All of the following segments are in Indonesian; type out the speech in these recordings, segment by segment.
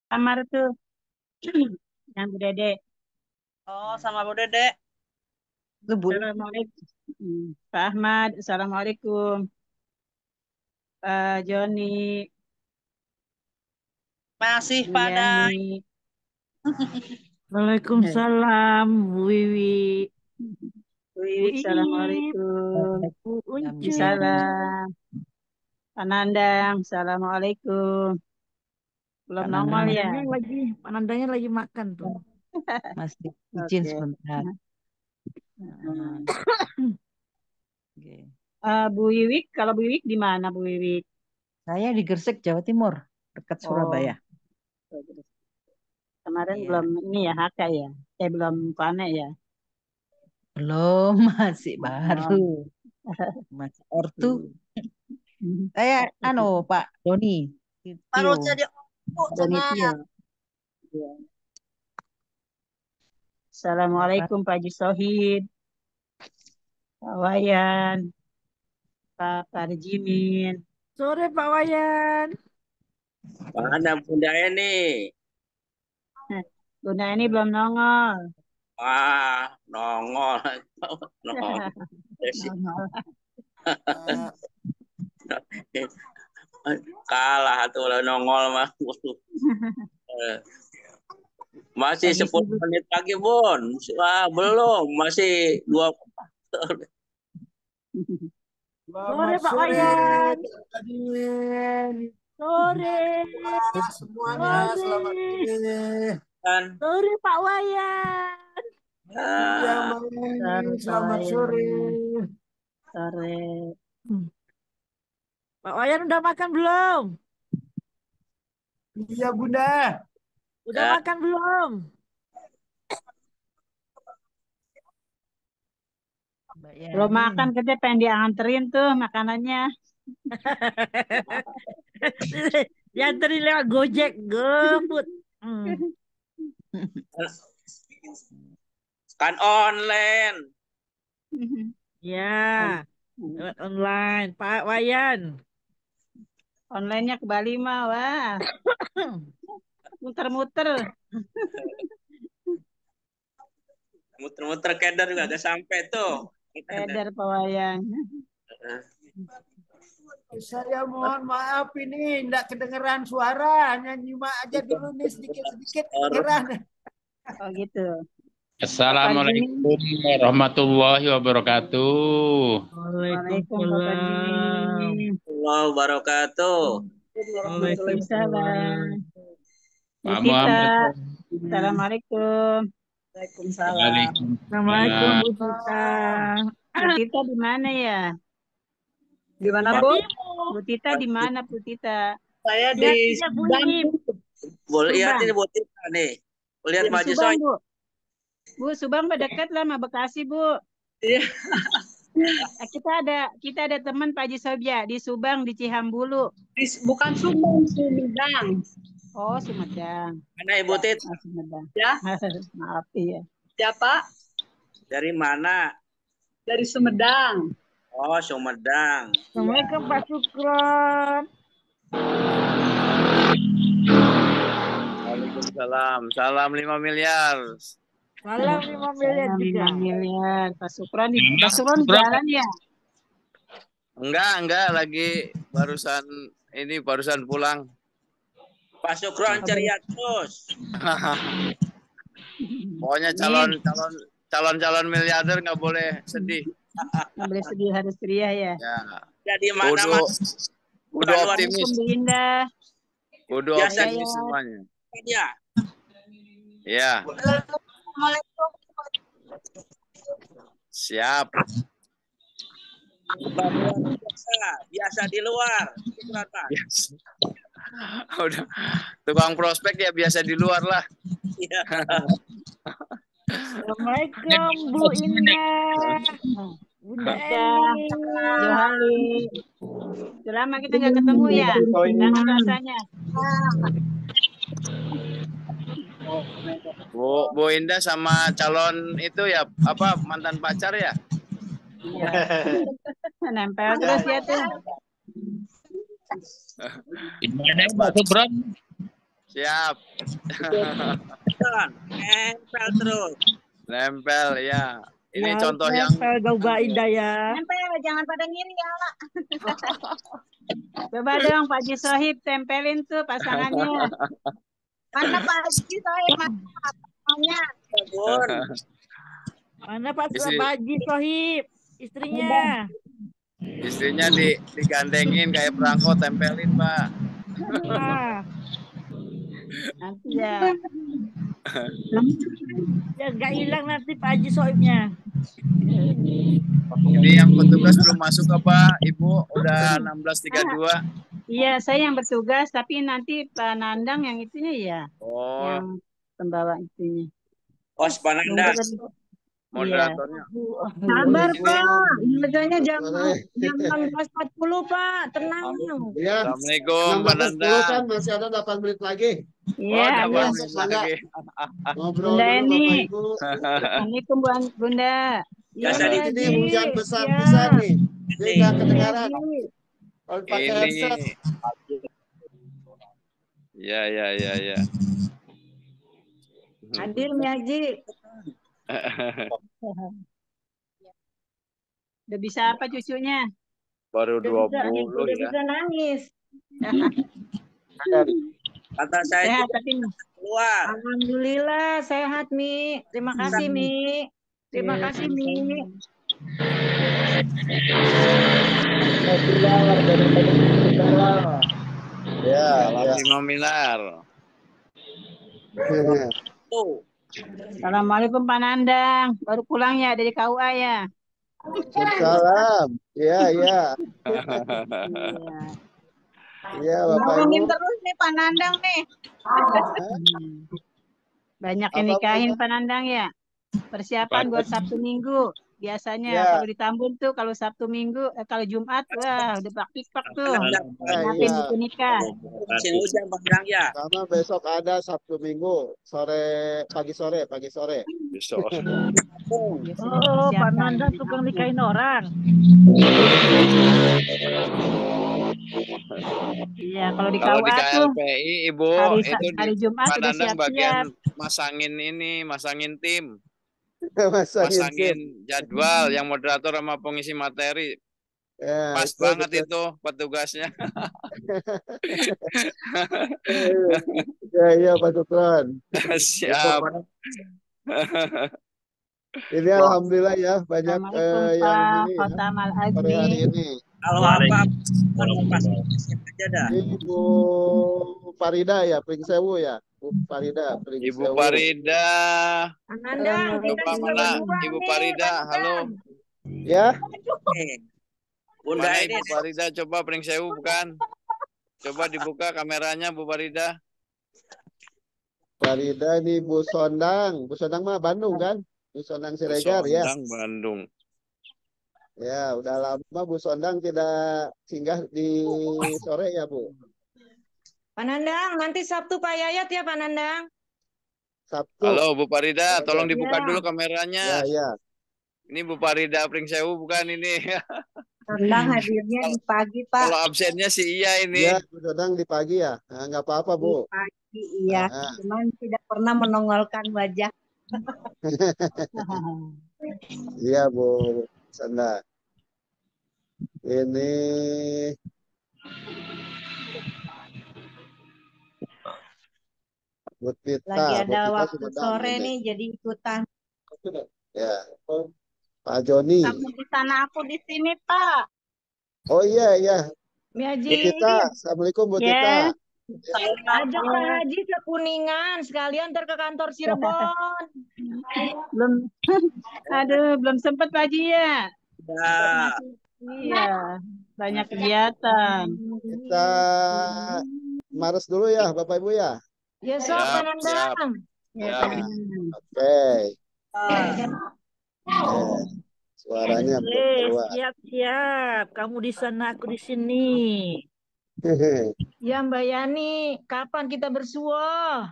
Kamar tuh yang Bu Dede. Oh, sama Bu Dede. Itu Bu. Assalamualaikum. Pak Ahmad, Assalamualaikum. Pak Joni, Masih Bu pada. Yani. Waalaikumsalam, Bu Wiwi. Bu Bu Iwi, Iip, Assalamualaikum. Bu Uncun. Salam. Pak Nandang, Assalamualaikum. Belum nongol ya? Panandanya lagi makan tuh. Masih izin Oke. sebentar. Hmm. Oke. Bu Wiwik, kalau Bu Wiwik di mana Bu Wiwik? Saya di Gresik, Jawa Timur, dekat Oh, Surabaya. kemarin Iya. belum ini ya HK ya? Belum panen ya? Belum, masih baru. Oh. Masih ortu. Hmm. Saya, Pak Doni. Baru Tio. jadi Doni sama Tio. Ya. Siapa? Assalamualaikum Pak Haji Sohid, Pak Wayan, Pak Parjimin. Sore Pak Wayan. Mana Bunda ini? Bunda ini belum nongol. Wah, nongol. Nongol. Nongol. Kalah tuh lah nongol mah. Masih Lagi 10 sibuk. menit lagi, Bun. Wah, belum. Masih 2. Sore Pak sore Wayan. Adin. Sore. Semuanya selamat Sore. sore. Kan? Sore Pak Wayan. Iya, Ah, Mbak Yeni, Sore Pak selamat sore. Wayan. Sore. Pak Wayan udah makan belum? Iya, Bunda. Udah ya. makan belum? Mbak Belum Yani. makan, kita pengen dianterin tuh makanannya. Dianterin lewat Gojek, GoFood. Kan online. Ya, lewat online. Pak Wayan. Online-nya ke Bali mah, wah. Muter-muter. Muter-muter keder juga gak sampai tuh. Eder Pak Wayan. Saya mohon maaf ini tidak kedengeran suara, hanya nyimak aja dulu nih sedikit-sedikit kedengeran. Oh gitu. Pak Parjimin. Assalamualaikum warahmatullahi wabarakatuh. Waalaikumsalam Pak Waalaikumsalam. Parjimin. Allah wabarakatuh. Waalaikumsalam. Bu Pak Tita. Muhammad. Assalamualaikum. Waalaikumsalam. Assalamualaikum Waalaikumsalam. Bu Tita. Bu Tita di mana ya? Gimana, Jawa Bu? Timur. Bu Tita di mana Bu Tita? Saya Lihat di tidak Bu Subang. Iip. Boleh lihat Subang. ini buat kita nih. Lihat Di maju Subang soy. Bu. Bu Subang dekat lah sama Bekasi Bu. Iya. Kita ada teman Pak Haji Sobya di Subang di Cihambulu. Bukan Subang, Sumedang. Oh Sumedang. Mana Ibu Tit? Oh, Sumedang. Ya. Maaf ya. Siapa? Dari mana? Dari Sumedang. Oh, Sumedang. Assalamualaikum Pak Sukron. Waalaikumsalam. Salam 5 miliar. Salam 5 miliar juga. 5 miliar. Pak Sukron di jalan ya? Enggak, lagi barusan pulang. Pak Sukron ceria terus. Pokoknya calon miliarder nggak boleh sedih. Nggak boleh sedih, harus ceria ya. Ya. Jadi mana Mas? Kudu optimis. Assalamualaikum Bu Indah. Kudu Biasa optimis semuanya. Ya. Ya, Assalamualaikum. siap. Bukan luar biasa di luar. Yes. Udah tukang prospek ya biasa di luar lah. Iya. Assalamualaikum Bu Indah. Bunda Eni. Johari. Sudah lama kita nggak ketemu ya. Gimana rasanya? Bu Indah sama calon itu ya mantan pacar ya? Iya. Nempel terus ya tuh. Gimana Pak Subron? Siap. Nempel terus. Nempel ya. Ini Ya, contoh yang nempel Gauba Indah ya. Nempel, jangan pada ngiri ya. Coba dong Pak Haji Sohib tempelin tuh pasangannya. Mana Pak Haji Sohib pasangannya? Bun. Mana Pak Istri- Haji Sohib? Istrinya. istrinya digandengin kayak perangko, tempelin, Pak. Nah, Nanti ya. ya nggak hilang nanti Pak Haji Sohibnya. Ini yang petugas belum masuk apa, Ibu? Udah 16.32. Iya, saya yang bertugas, tapi nanti Pak Nandang yang itunya ya, Oh, yang pembawa itunya. Pos Pananda. moderatornya. Sabar Ini- Pak, harganya jam 16.40 Pak, tenang. Ya, Assalamualaikum, Pak 16.10 Nanda. kan masih ada 8 menit lagi. Iya, ada ayo. Bang Min lagi. Ngobrol Bunda dulu ini. Bapak Ibu. Assalamualaikum Bunda. Ya, Iya, Sadi. Iya, Ini Ji. hujan Iya. besar-besar nih. Dia nggak kedengaran. Ji. Kalau pakai Ini. headset. Ya. Hadir Mi Haji. Udah bisa apa cucunya? Baru 20 Udah ya. bisa nangis. Kata saya Sehat juga tapi keluar. Alhamdulillah sehat Mi. Terima kasih Mi. Terima kasih Mi. Ya, Salam ya. Imam Minar. Tuh. Assalamualaikum Pak Nandang. Baru pulang ya dari KUA ya. Salam. Ya, ya. Iya. Ya, Bapak Ngomongin Ibu. terus nih Pak Nandang nih. Banyak yang Apa, nikahin Pak? Pak Nandang ya. Persiapan buat Sabtu Minggu. Biasanya Ya. kalau di Tambun tuh kalau Sabtu Minggu, kalau Jumat, wah udah pak tuh. Ya, Nyiapin ya. buku nikah. Musim hujan Bang Dang ya. Sama besok ada Sabtu Minggu pagi sore. Besok. Oh, Pak Persiapan. Nandang tukang nikahin orang. Iya, kalau di Kalau di KUA tuh KLPI, Ibu, itu hari di Jumat Pak udah Nandang siap-siap. bagian masangin tim. Masangin Masangin jadwal yang moderator sama pengisi materi. Ya, Pas itu banget betul. itu petugasnya. Ya, Pak Sukron. Siap. Ini alhamdulillah ya banyak Assalamualaikum yang Pak ini ya Khotam Al sore hari Azmi. ini. Kalau apa pas aja dah. Ibu Farida ya, Pringsewu ya. Bu Farida, Ibu Pringsewu. Farida. Nandang, kita Coba juga mana berdua Ibu nih, Farida? Pak Halo. Nandang. Ya, Bunda Mana ini Ibu Farida? Coba Pringsewu bukan? Coba dibuka kameranya Bu Farida. Farida ini Bu Sondang. Bu Sondang mah Bandung kan? Bu Sondang Siregar ya. Sondang, Bandung. Ya, udah lama Bu Sondang tidak singgah di sore ya, Bu. Pak Nandang, nanti Sabtu Pak Yayat ya Pak Nandang. Sabtu. Halo Bu Farida, tolong Ya. dibuka dulu Ya, kameranya. ya. Ini Bu Farida Pringsewu bukan ini. Nandang hadirnya di pagi Pak. Kalau absennya si Iya ini. Ya, Bu Sondang di pagi ya. Nah, nggak apa-apa, Bu. Pagi iya, Nah. cuman tidak pernah menongolkan wajah. Iya, Bu Sondang. Ini Bu Tita. Lagi Bu ada Tita waktu Sumedang sore ini. nih jadi ikutan. Ya. Pak Joni. Kamu di sana aku di sini Pak. Oh iya, iya. Mi Bu Haji. Tita. Assalamualaikum, Bu Ya. Tita. Ajak Pak Haji ke Kuningan sekalian ntar ke kantor Cirebon. Belum. Aduh, belum sempat Pak Haji ya. Ya. Iya, banyak kegiatan. Kita Mares dulu ya, Bapak Ibu ya. Ya sok Siap, Pak Nandang. Ya. Oke. Suaranya belum keluar. Siap. Kamu di sana, aku di sini. Ya Mbak Yani, kapan kita bersua?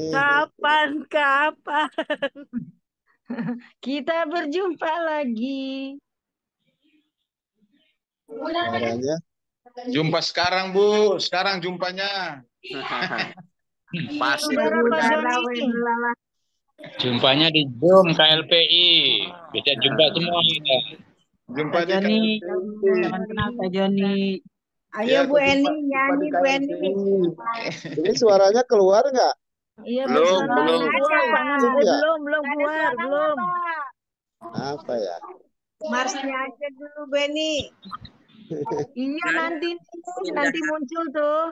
Kapan? Kita berjumpa lagi. Suaranya. Jumpa sekarang, Bu. Sekarang jumpanya. Pasti. Saudara Pak Joni. Jumpanya di Zoom KLPI. Bisa jumpa semua kita. Jumpa Pak di Joni. KLPI. Jangan kenal Pak Joni. Ayo Ya, Bu Eni nyanyi Bu Eni. Ini suaranya keluar nggak? Iya, Belum, betul. belum. Tangan Belum ya? belum keluar, belum. Apa ya? Marsnya aja dulu Bu Eni. Iya, nanti muncul tuh.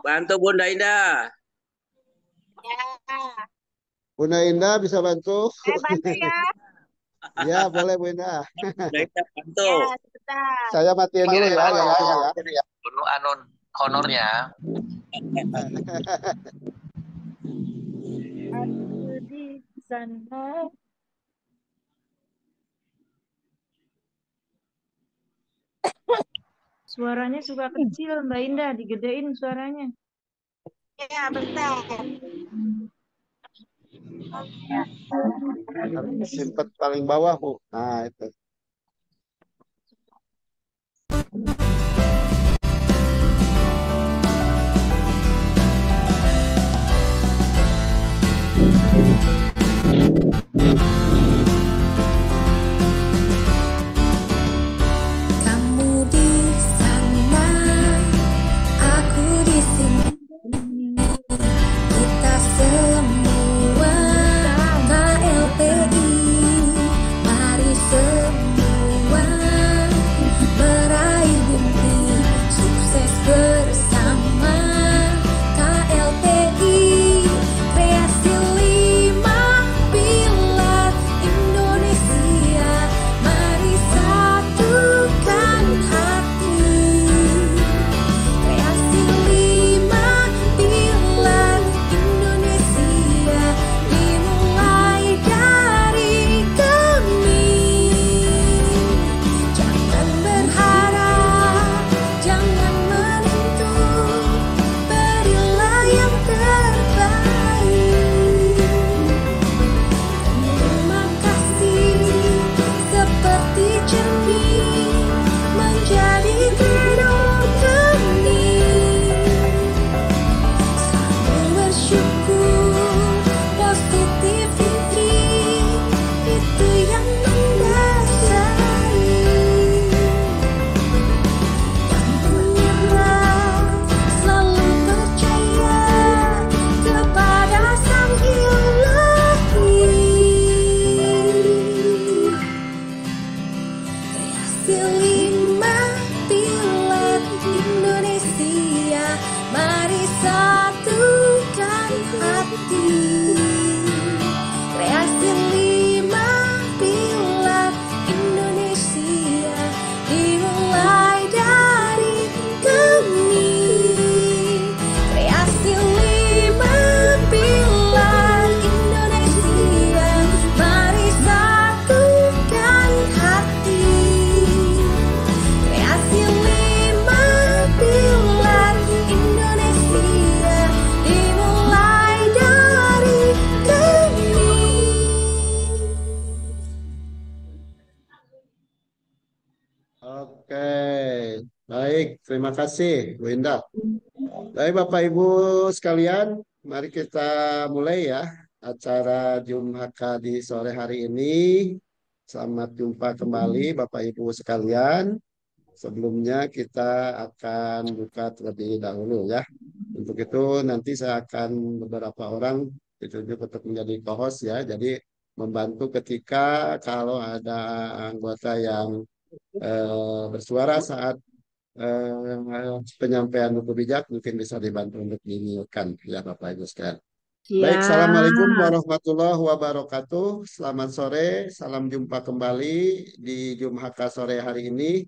Bantu Bunda Indah. Bunda Indah bisa bantu? Bantu ya. Ya, boleh Bu Indah. Bunda Indah bantu. Sebentar. Saya matiin dulu ya yang itu ya. Penuh honornya. Aku di sana. Suaranya suka kecil, Mbak Indah. Digedein suaranya. Ya, bentar. Simpen paling bawah, Bu. Nah, itu. Kamu di sana, aku di sini. Kita semua KLPI, mari semua meraih mimpi, sukses bersama. KLPI, kreasi 5 pilar Indonesia, mari satukan hati. Kreasi 5 pilar Indonesia, dimulai dari kami. Jangan berharap, jangan menentu, berilah yang terbaik. Terima kasih seperti cermin menjadi gedung kening. Selalu bersyukur, positivity itu yang mendasari. Dan menyerah, selalu percaya kepada Sang Ilahi. Kreasi 5 pilar Indonesia, mari satukan hati. Kreasi 5 pilar Indonesia, dimulai dari kami. Kreasi 5 pilar Indonesia, mari satukan hati. Kreasi 5 pilar Indonesia, dimulai dari kami. Oke, baik. Terima kasih, Bu Indah. Baik, Bapak Ibu sekalian, mari kita mulai ya acara Jumhaka di sore hari ini. Selamat jumpa kembali, Bapak Ibu sekalian. Sebelumnya kita akan buka terlebih dahulu ya. Untuk itu nanti saya akan beberapa orang ditunjuk untuk menjadi co-host ya. Jadi membantu ketika kalau ada anggota yang bersuara saat penyampaian buku bijak mungkin bisa dibantu untuk dimute-kan ya Bapak Ibu sekalian. Baik, Assalamualaikum warahmatullahi wabarakatuh. Selamat sore, salam jumpa kembali di Jumhaka sore hari ini,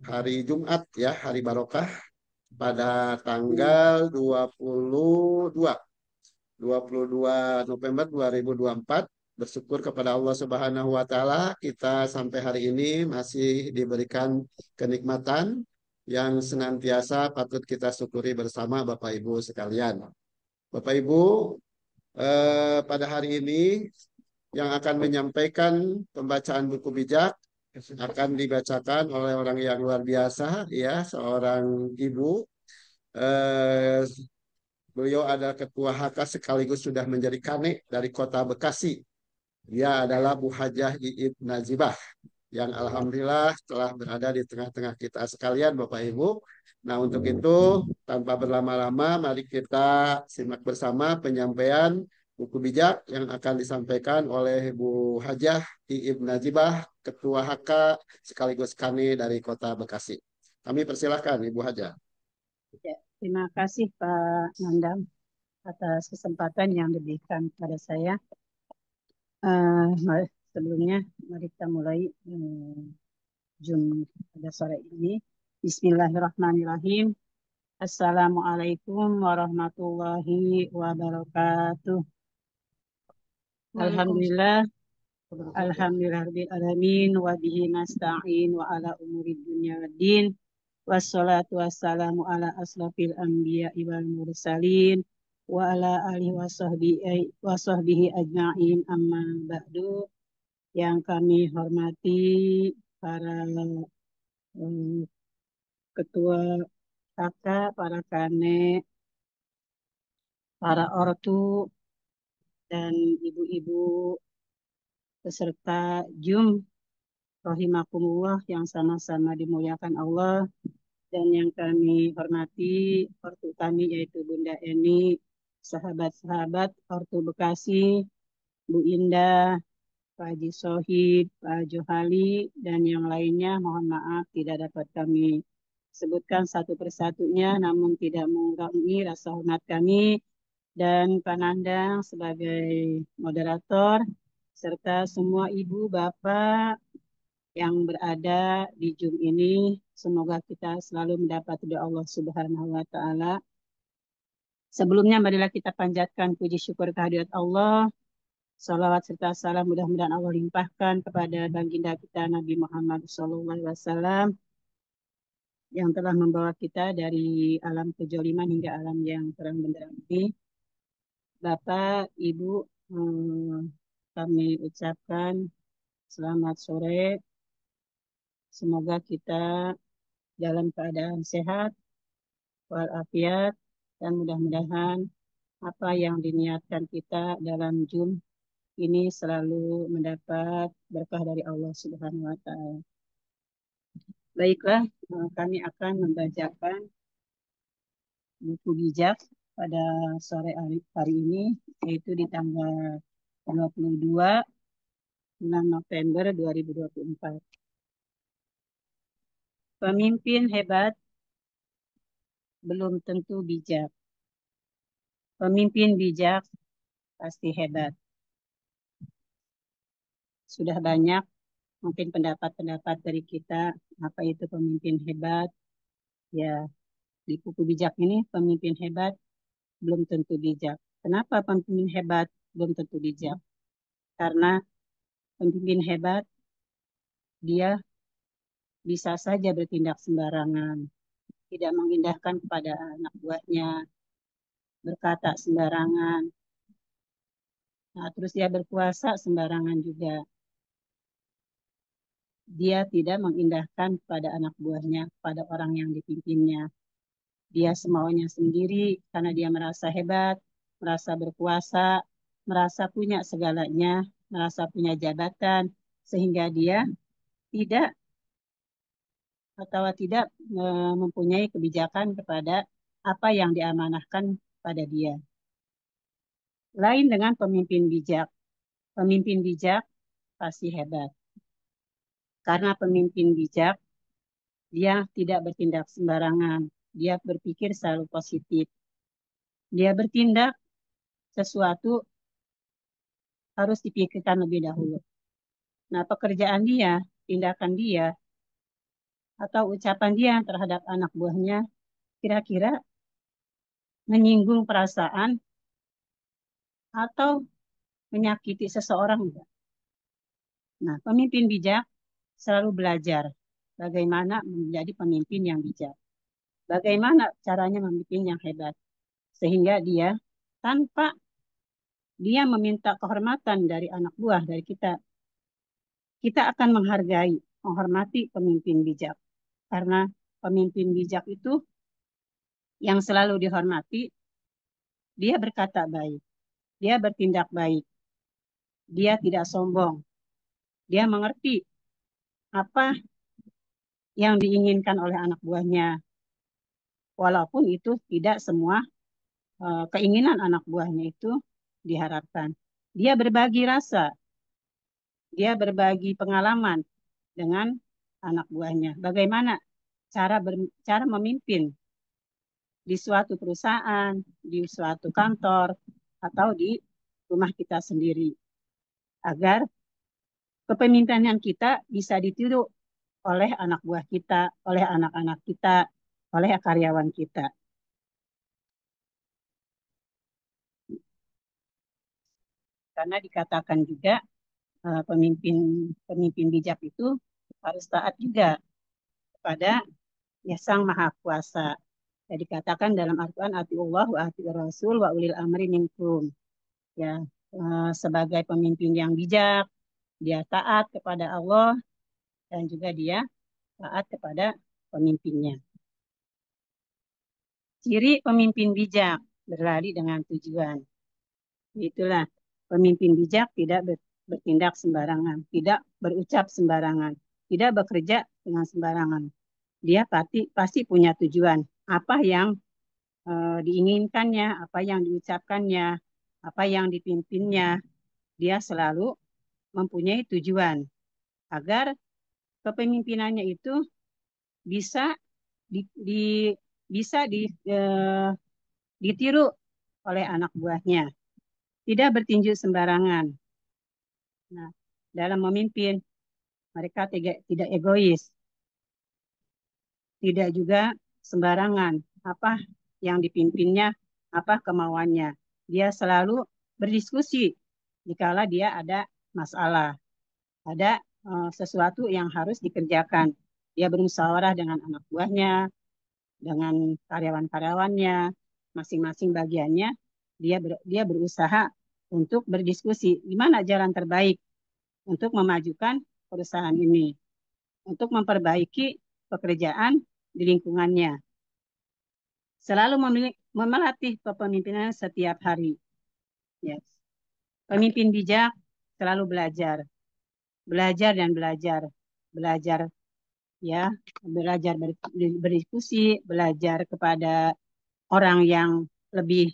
hari Jumat ya, hari barokah pada tanggal 22 November 2024. Bersyukur kepada Allah Subhanahu wa Ta'ala, kita sampai hari ini masih diberikan kenikmatan yang senantiasa patut kita syukuri bersama Bapak Ibu sekalian. Bapak Ibu, pada hari ini yang akan menyampaikan pembacaan buku bijak akan dibacakan oleh orang yang luar biasa, ya, seorang ibu. Eh, Beliau adalah ketua HK sekaligus sudah menjadi Kane dari Kota Bekasi. Dia adalah Bu Hajah Iib Nazibah yang alhamdulillah telah berada di tengah-tengah kita sekalian, Bapak Ibu. Nah, untuk itu tanpa berlama-lama mari kita simak bersama penyampaian buku bijak yang akan disampaikan oleh Bu Hajah Iib Nazibah, Ketua HK sekaligus Kane dari Kota Bekasi. Kami persilahkan Ibu Hajah. Ya, terima kasih Pak Nandang atas kesempatan yang diberikan kepada saya. Sebelumnya mari kita mulai Zoom pada sore ini. Bismillahirrahmanirrahim. Assalamualaikum warahmatullahi wabarakatuh. Alhamdulillah. Alhamdulillahirabbil alamin wa bihi nasta'in wa ala umuri dunya waddin. Wassalatu wassalamu ala asrofil anbiya'i wal mursalin wa ala alihi wa sahbihi ajma'in amma ba'du. Yang kami hormati para ketua kakak, para kane, para ortu, dan ibu-ibu peserta Zoom rahimakumullah yang sama-sama dimuliakan Allah. Dan yang kami hormati ortu kami yaitu Bunda Eni, sahabat-sahabat ortu Bekasi, Bu Indah, Pak Haji Sohib, Pak Johali, dan yang lainnya. Mohon maaf tidak dapat kami sebutkan satu persatunya, namun tidak mengurangi rasa hormat kami. Dan Pak Nandang sebagai moderator, serta semua ibu, bapak yang berada di Zoom ini, semoga kita selalu mendapat ridha Allah Subhanahu wa Ta'ala. Sebelumnya, marilah kita panjatkan puji syukur kehadirat Allah. Salawat serta salam mudah-mudahan Allah limpahkan kepada baginda kita Nabi Muhammad SAW yang telah membawa kita dari alam kejoliman hingga alam yang terang benderang ini. Bapak, Ibu, kami ucapkan selamat sore. Semoga kita dalam keadaan sehat, walafiat, dan mudah-mudahan apa yang diniatkan kita dalam Zoom ini selalu mendapat berkah dari Allah Subhanahu wa Ta'ala. Baiklah, kami akan membacakan buku bijak pada sore hari ini, yaitu di tanggal 22 bulan November 2024. Pemimpin hebat belum tentu bijak. Pemimpin bijak pasti hebat. Sudah banyak mungkin pendapat-pendapat dari kita, apa itu pemimpin hebat. Ya, di buku bijak ini pemimpin hebat belum tentu bijak. Kenapa pemimpin hebat belum tentu bijak? Karena pemimpin hebat dia bisa saja bertindak sembarangan, tidak mengindahkan kepada anak buahnya, berkata sembarangan. Nah, terus dia berkuasa sembarangan juga. Dia tidak mengindahkan kepada anak buahnya, pada orang yang dipimpinnya. Dia semaunya sendiri karena dia merasa hebat, merasa berkuasa, merasa punya segalanya, merasa punya jabatan, sehingga dia tidak mempunyai kebijakan kepada apa yang diamanahkan pada dia. Lain dengan pemimpin bijak. Pemimpin bijak pasti hebat. Karena pemimpin bijak, dia tidak bertindak sembarangan. Dia berpikir selalu positif. Dia bertindak sesuatu harus dipikirkan lebih dahulu. Nah, pekerjaan dia, tindakan dia, atau ucapan dia terhadap anak buahnya kira-kira menyinggung perasaan atau menyakiti seseorang enggak? Nah, pemimpin bijak selalu belajar bagaimana menjadi pemimpin yang bijak. Bagaimana caranya memimpin yang hebat. Sehingga dia tanpa dia meminta kehormatan dari anak buah dari kita, kita akan menghargai, menghormati pemimpin bijak. Karena pemimpin bijak itu yang selalu dihormati, dia berkata baik, dia bertindak baik, dia tidak sombong, dia mengerti apa yang diinginkan oleh anak buahnya, walaupun itu tidak semua keinginan anak buahnya itu diharapkan. Dia berbagi rasa, dia berbagi pengalaman dengan anak buahnya. Bagaimana cara memimpin di suatu perusahaan, di suatu kantor, atau di rumah kita sendiri. Agar kepemimpinan kita bisa ditiru oleh anak buah kita, oleh anak-anak kita, oleh karyawan kita. Karena dikatakan juga pemimpin bijak itu harus taat juga kepada Sang Maha Kuasa. Ya, dikatakan dalam Al-Quran, atiullah wa atiur rasul wa ulil amri minkum. Ya, sebagai pemimpin yang bijak, dia taat kepada Allah dan juga dia taat kepada pemimpinnya. Ciri pemimpin bijak berlari dengan tujuan. Itulah pemimpin bijak tidak bertindak sembarangan, tidak berucap sembarangan, tidak bekerja dengan sembarangan. Dia pasti punya tujuan. Apa yang diinginkannya, apa yang diucapkannya, apa yang dipimpinnya, dia selalu mempunyai tujuan agar kepemimpinannya itu bisa ditiru oleh anak buahnya, tidak bertinju sembarangan. Nah, dalam memimpin mereka tidak egois, tidak juga sembarangan. Apa yang dipimpinnya, apa kemauannya. Dia selalu berdiskusi jikalau dia ada masalah, ada sesuatu yang harus dikerjakan. Dia bermusyawarah dengan anak buahnya, dengan karyawan-karyawannya, masing-masing bagiannya. Dia berusaha untuk berdiskusi di mana jalan terbaik untuk memajukan perusahaan ini, untuk memperbaiki pekerjaan di lingkungannya. Selalu melatih kepemimpinan setiap hari. Yes. Pemimpin bijak selalu belajar dan belajar ya, belajar berdiskusi, belajar kepada orang yang lebih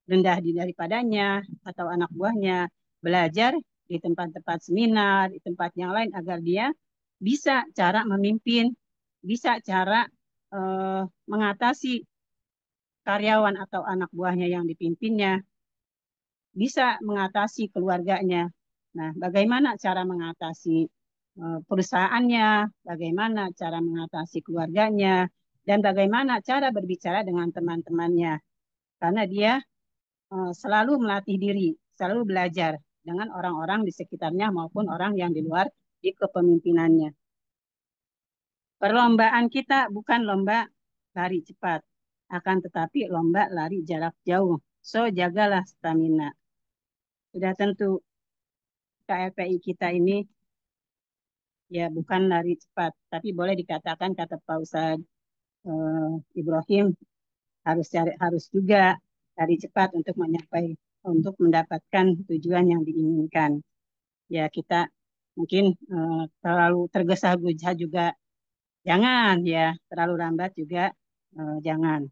rendah daripadanya atau anak buahnya, belajar di tempat-tempat seminar, di tempat yang lain agar dia bisa cara memimpin, bisa cara mengatasi karyawan atau anak buahnya yang dipimpinnya, bisa mengatasi keluarganya. Nah, bagaimana cara mengatasi perusahaannya, bagaimana cara mengatasi keluarganya, dan bagaimana cara berbicara dengan teman-temannya. Karena dia selalu melatih diri, selalu belajar dengan orang-orang di sekitarnya maupun orang yang di luar di kepemimpinannya. Perlombaan kita bukan lomba lari cepat, akan tetapi lomba lari jarak jauh. So, jagalah stamina. Sudah tentu KLPI kita ini ya bukan lari cepat, tapi boleh dikatakan kata Pak Ustadz Ibrahim harus juga lari cepat untuk mendapatkan tujuan yang diinginkan. Ya, kita mungkin terlalu tergesa-gesa juga jangan, ya terlalu lambat juga jangan.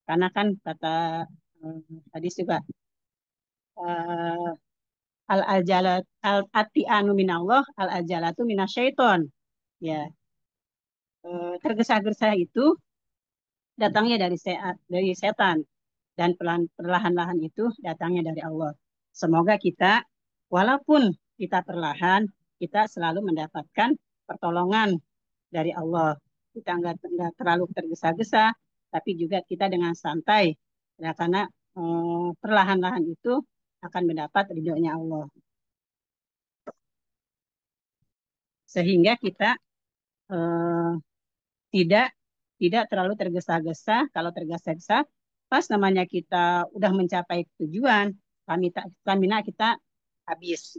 Karena kan kata hadis juga al-ajalat al-ati'anu minallah, al-ajalatu minasyaiton. Ya, tergesa-gesa itu datangnya dari setan dan perlahan-lahan itu datangnya dari Allah. Semoga kita walaupun kita perlahan, kita selalu mendapatkan pertolongan dari Allah. Kita enggak terlalu tergesa-gesa, tapi juga kita dengan santai. Ya, karena perlahan-lahan itu akan mendapat ridhonya Allah. Sehingga kita tidak terlalu tergesa-gesa. Kalau tergesa-gesa, pas namanya kita udah mencapai tujuan, stamina kita habis.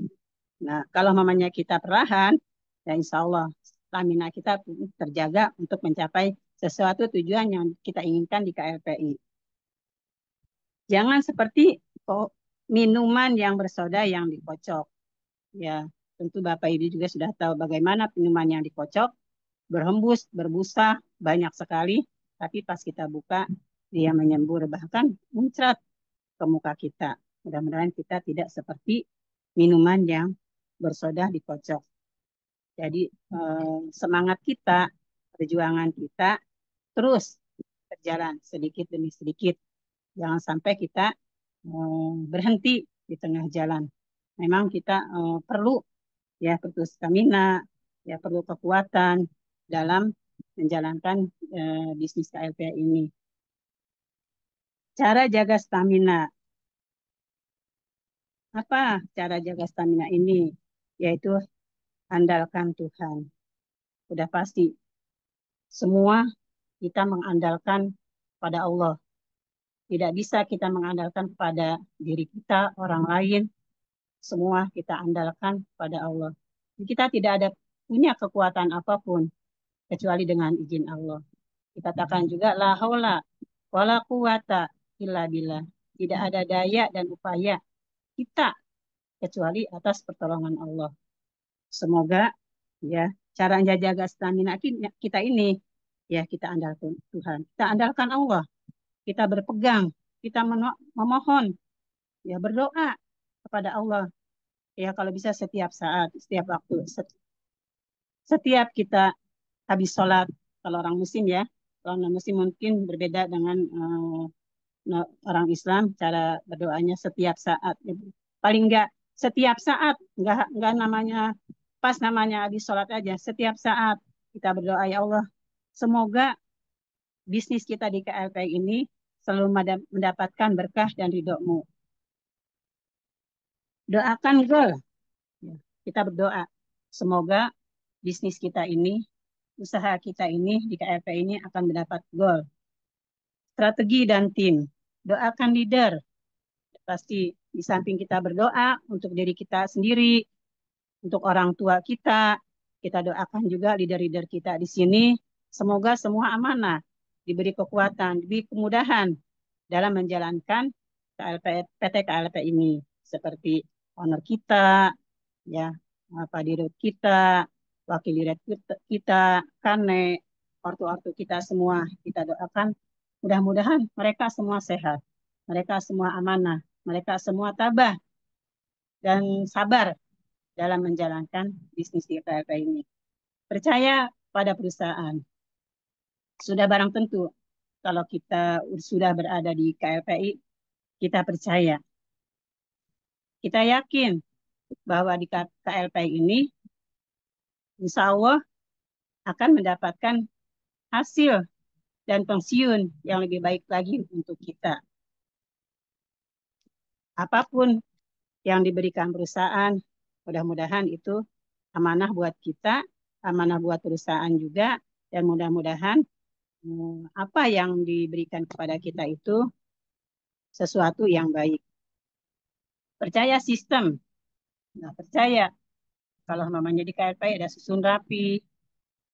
Nah, kalau mamanya kita perlahan, ya insya Allah stamina kita terjaga untuk mencapai sesuatu tujuan yang kita inginkan di KLPI. Jangan seperti minuman yang bersoda yang dikocok. Ya, tentu Bapak Ibu juga sudah tahu bagaimana minuman yang dikocok, berhembus, berbusa, banyak sekali. Tapi pas kita buka, dia menyembur, bahkan muncrat ke muka kita. Mudah-mudahan kita tidak seperti minuman yang bersoda dikocok. Jadi semangat kita, perjuangan kita terus berjalan sedikit demi sedikit. Jangan sampai kita berhenti di tengah jalan. Memang kita perlu stamina, ya perlu kekuatan dalam menjalankan bisnis KLPI ini. Cara jaga stamina. Apa cara jaga stamina ini? Yaitu andalkan Tuhan. Udah pasti. Semua kita mengandalkan pada Allah. Tidak bisa kita mengandalkan pada diri kita, orang lain. Semua kita andalkan pada Allah. Kita tidak ada punya kekuatan apapun kecuali dengan izin Allah. Dikatakan juga la haula wala quwata illa billah. Tidak ada daya dan upaya kita kecuali atas pertolongan Allah. Semoga ya cara menjaga stamina kita ini ya kita andalkan Tuhan. Kita andalkan Allah. Kita berpegang, kita memohon, ya berdoa kepada Allah. Ya kalau bisa setiap saat, setiap waktu, setiap kita habis sholat, kalau orang muslim ya, kalau non muslim mungkin berbeda dengan orang Islam, cara berdoanya setiap saat. Paling enggak setiap saat, enggak namanya pas namanya habis sholat aja, setiap saat kita berdoa, ya Allah, semoga bisnis kita di KLPI ini selalu mendapatkan berkah dan ridho-Mu. Doakan goal. Kita berdoa. Semoga bisnis kita ini, usaha kita ini di KLPI ini akan mendapat goal. Strategi dan tim. Doakan leader. Pasti di samping kita berdoa untuk diri kita sendiri, untuk orang tua kita doakan juga leader-leader kita di sini. Semoga semua amanah, diberi kekuatan, diberi kemudahan dalam menjalankan PT KLPI ini. Seperti owner kita, ya, Pak Dirut kita, Wakil Dirut kita, Kane, ortu-ortu kita semua. Kita doakan mudah-mudahan mereka semua sehat, mereka semua amanah, mereka semua tabah dan sabar dalam menjalankan bisnis di KLPI ini. Percaya pada perusahaan. Sudah barang tentu kalau kita sudah berada di KLPI, kita percaya. Kita yakin bahwa di KLPI ini insya Allah akan mendapatkan hasil dan pensiun yang lebih baik lagi untuk kita. Apapun yang diberikan perusahaan, mudah-mudahan itu amanah buat kita, amanah buat perusahaan juga, dan mudah-mudahan apa yang diberikan kepada kita itu sesuatu yang baik. Percaya sistem. Nah, percaya kalau namanya di KLPI ada susun rapi,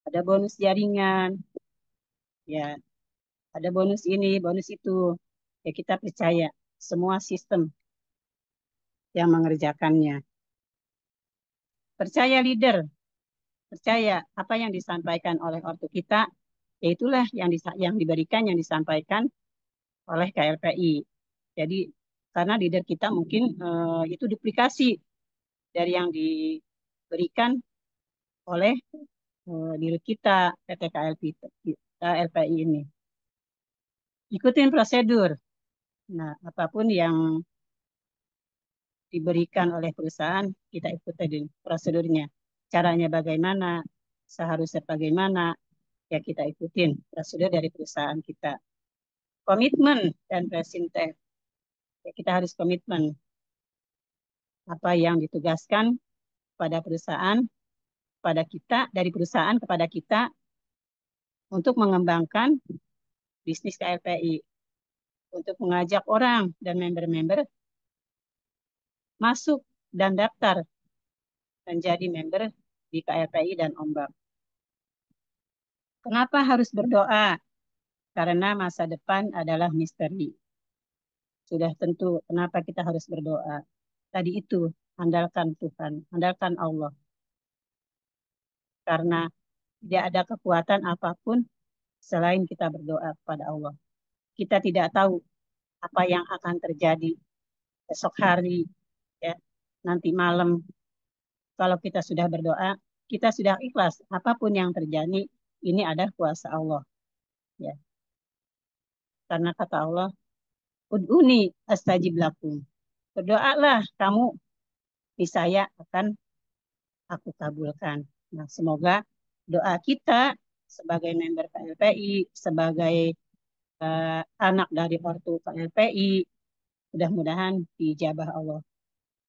ada bonus jaringan, ya ada bonus ini, bonus itu. Ya kita percaya semua sistem yang mengerjakannya. Percaya leader, percaya apa yang disampaikan oleh ortu kita, yaitulah yang diberikan, yang disampaikan oleh KLPI. Jadi karena leader kita mungkin itu duplikasi dari yang diberikan oleh diri kita PT KLPI ini. Ikutin prosedur. Nah, apapun yang diberikan oleh perusahaan, kita ikutin prosedurnya. Caranya bagaimana, seharusnya bagaimana, ya kita ikutin prosedur dari perusahaan kita. Komitmen dan presinteh. Ya, kita harus komitmen. Apa yang ditugaskan pada perusahaan, pada kita, dari perusahaan kepada kita, untuk mengembangkan bisnis KLPI. Untuk mengajak orang dan member-member masuk dan daftar menjadi member di KLPI dan Ombak. Kenapa harus berdoa? Karena masa depan adalah misteri. Sudah tentu kenapa kita harus berdoa. Tadi itu, andalkan Tuhan, andalkan Allah. Karena tidak ada kekuatan apapun selain kita berdoa kepada Allah. Kita tidak tahu apa yang akan terjadi esok hari, ya, nanti malam. Kalau kita sudah berdoa, kita sudah ikhlas. Apapun yang terjadi, ini adalah kuasa Allah. Ya. Karena kata Allah, ud'uni astajib lakum. Berdoalah kamu, niscaya akan aku kabulkan. Nah, semoga doa kita sebagai member KLPI, sebagai anak dari ortu KLPI, mudah-mudahan dijabah Allah.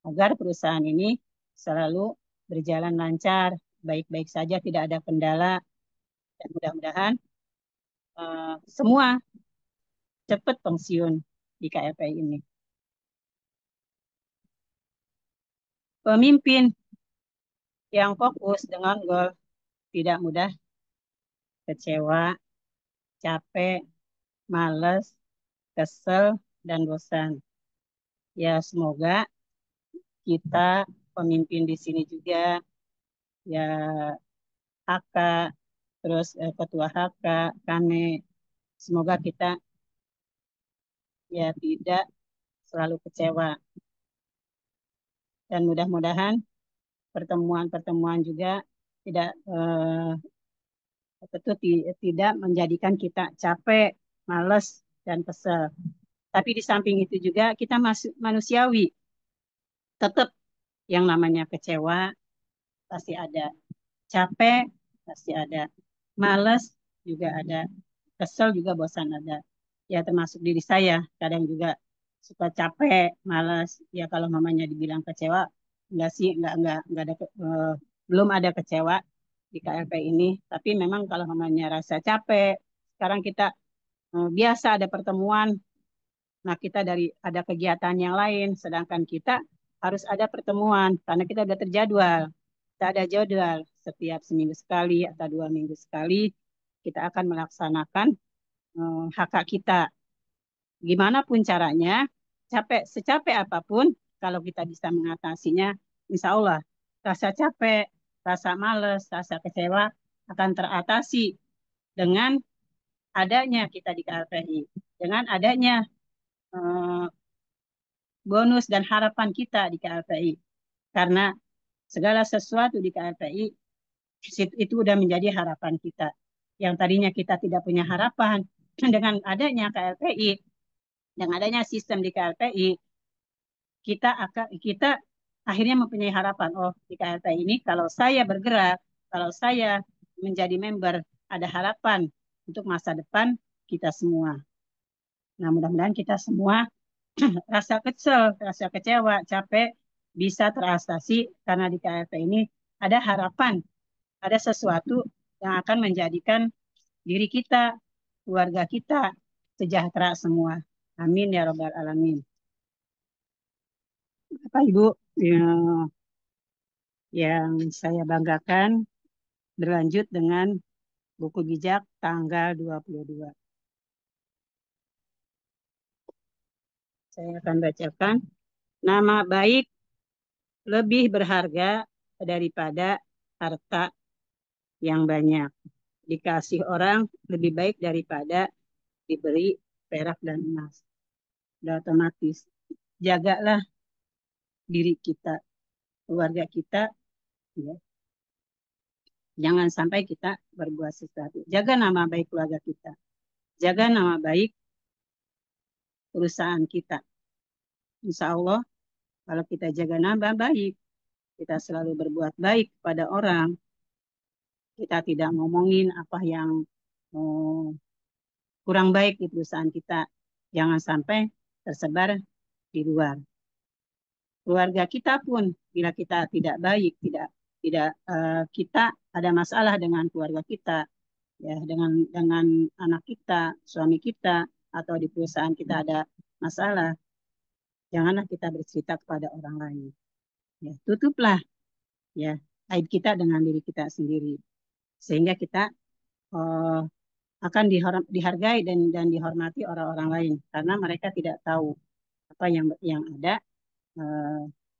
Agar perusahaan ini selalu berjalan lancar, baik-baik saja, tidak ada kendala, dan mudah-mudahan semua cepat pensiun di KLPI ini. Pemimpin yang fokus dengan goal tidak mudah kecewa, capek, males, kesel, dan bosan. Ya, semoga kita pemimpin di sini juga, ya HK, terus ketua HK, Kane, semoga kita ya tidak selalu kecewa. Dan mudah-mudahan pertemuan-pertemuan juga tidak tidak menjadikan kita capek, males, dan kesel. Tapi di samping itu juga kita manusiawi. Tetap yang namanya kecewa pasti ada, capek pasti ada, males juga ada, kesel juga, bosan ada. Ya termasuk diri saya, kadang juga suka capek, malas. Ya kalau mamanya dibilang kecewa, enggak sih, enggak ada, belum ada kecewa di KLP ini. Tapi memang kalau mamanya rasa capek, sekarang kita biasa ada pertemuan. Nah kita dari ada kegiatan yang lain, sedangkan kita harus ada pertemuan karena kita udah terjadwal. Kita ada jadwal setiap seminggu sekali atau 2 minggu sekali kita akan melaksanakan hak kita. Gimana pun caranya, secapek apapun, kalau kita bisa mengatasinya, insya Allah rasa capek, rasa males, rasa kecewa akan teratasi dengan adanya kita di KLPI, dengan adanya bonus dan harapan kita di KLPI. Karena segala sesuatu di KLPI itu udah menjadi harapan kita. Yang tadinya kita tidak punya harapan, dengan adanya KLPI, dengan adanya sistem di KLPI, kita akhirnya mempunyai harapan. Oh, di KLPI ini kalau saya bergerak, kalau saya menjadi member, ada harapan untuk masa depan kita semua. Nah, mudah-mudahan kita semua rasa kesel, rasa kecewa, capek bisa teratasi karena di KLP ini ada harapan, ada sesuatu yang akan menjadikan diri kita, keluarga kita sejahtera semua. Amin ya Rabbal Alamin. Bapak Ibu yang saya banggakan, berlanjut dengan buku bijak tanggal 22. Saya akan bacakan. Nama baik lebih berharga daripada harta yang banyak. Dikasih orang lebih baik daripada diberi perak dan emas. Sudah otomatis. Jagalah diri kita, keluarga kita. Ya. Jangan sampai kita berbuat sesuatu. Jaga nama baik keluarga kita. Jaga nama baik perusahaan kita. Insya Allah, kalau kita jaga nama baik, kita selalu berbuat baik pada orang, kita tidak ngomongin apa yang kurang baik di perusahaan kita, jangan sampai tersebar di luar. Keluarga kita pun, bila kita tidak baik, tidak kita ada masalah dengan keluarga kita, ya dengan anak kita, suami kita, atau di perusahaan kita ada masalah, janganlah kita bercerita kepada orang lain. Ya, tutuplah ya aib kita dengan diri kita sendiri, sehingga kita akan dihargai dan dihormati orang-orang lain, karena mereka tidak tahu apa yang ada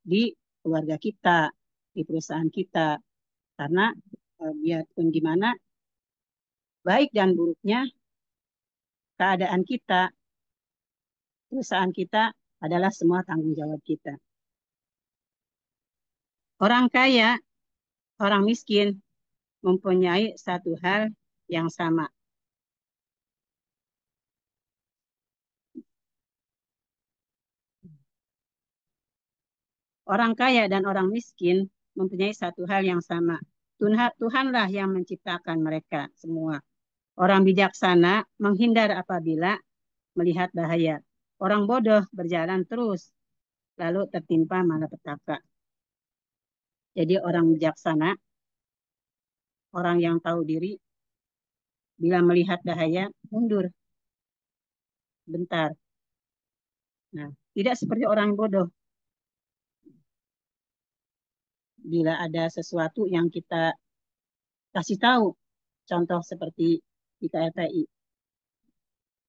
di keluarga kita, di perusahaan kita. Karena biarpun gimana baik dan buruknya keadaan kita, perusahaan kita adalah semua tanggung jawab kita. Orang kaya, orang miskin mempunyai satu hal yang sama. Orang kaya dan orang miskin mempunyai satu hal yang sama. Tuhanlah yang menciptakan mereka semua. Orang bijaksana menghindar apabila melihat bahaya. Orang bodoh berjalan terus, lalu tertimpa malapetaka. Jadi orang bijaksana, orang yang tahu diri, bila melihat bahaya, mundur. Bentar. Nah, tidak seperti orang bodoh. Bila ada sesuatu yang kita kasih tahu, contoh seperti di KLPI,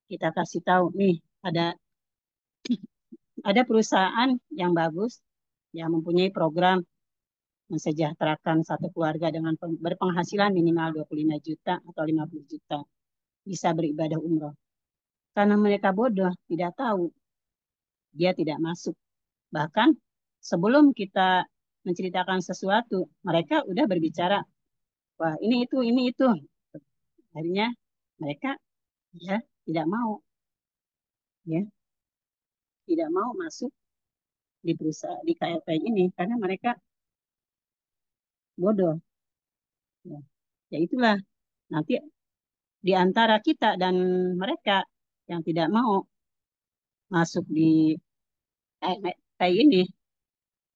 kita kasih tahu, nih ada perusahaan yang bagus, yang mempunyai program mensejahterakan satu keluarga dengan berpenghasilan minimal 25 juta atau 50 juta, bisa beribadah umroh. Karena mereka bodoh, tidak tahu, dia tidak masuk. Bahkan sebelum kita menceritakan sesuatu, mereka udah berbicara, wah ini itu. Akhirnya mereka ya tidak mau, ya tidak mau masuk di perusahaan di KLP ini karena mereka bodoh. Ya itulah nanti di antara kita dan mereka yang tidak mau masuk di KLP ini,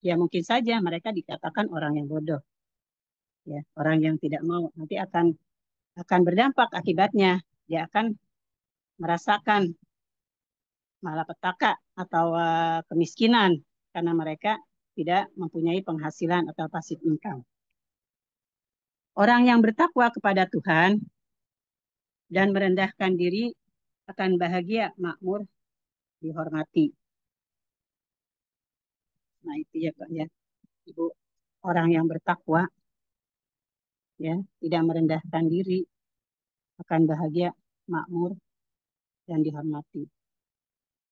ya mungkin saja mereka dikatakan orang yang bodoh. Ya, orang yang tidak mau nanti akan berdampak akibatnya. Dia akan merasakan malapetaka atau kemiskinan karena mereka tidak mempunyai penghasilan atau passive income. Orang yang bertakwa kepada Tuhan dan merendahkan diri akan bahagia, makmur, dihormati. Nah itu ya Pak ya, Ibu, orang yang bertakwa ya tidak merendahkan diri akan bahagia, makmur, dan dihormati.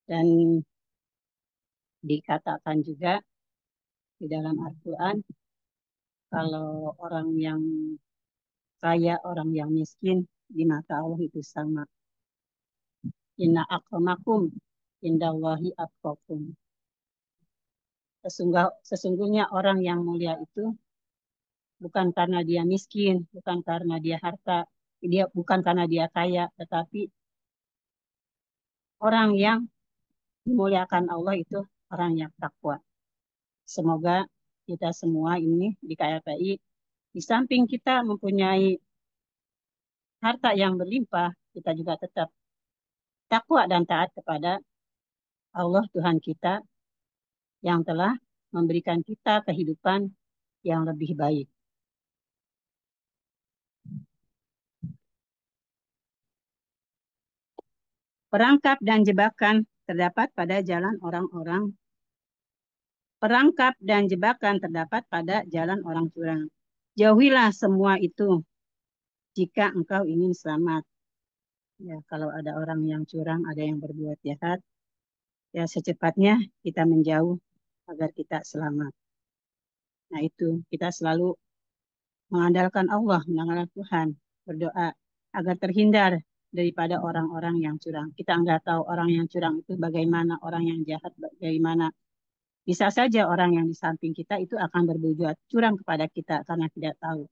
Dan dikatakan juga di dalam Al-Quran, kalau orang yang kaya, orang yang miskin, di mata Allah itu sama. Inna akramakum indallahi atqakum. Sesungguhnya orang yang mulia itu bukan karena dia miskin, bukan karena dia harta, bukan karena dia kaya, tetapi orang yang dimuliakan Allah itu orang yang takwa. Semoga kita semua ini di KLPI, di samping kita mempunyai harta yang berlimpah, kita juga tetap takwa dan taat kepada Allah Tuhan kita yang telah memberikan kita kehidupan yang lebih baik. Perangkap dan jebakan terdapat pada jalan orang-orang. Perangkap dan jebakan terdapat pada jalan orang curang. Jauhilah semua itu jika engkau ingin selamat. Ya, kalau ada orang yang curang, ada yang berbuat jahat, ya secepatnya kita menjauh agar kita selamat. Nah itu, kita selalu mengandalkan Allah, mengandalkan Tuhan, berdoa agar terhindar daripada orang-orang yang curang. Kita nggak tahu orang yang curang itu bagaimana, orang yang jahat bagaimana. Bisa saja orang yang di samping kita itu akan berbuat curang kepada kita karena tidak tahu.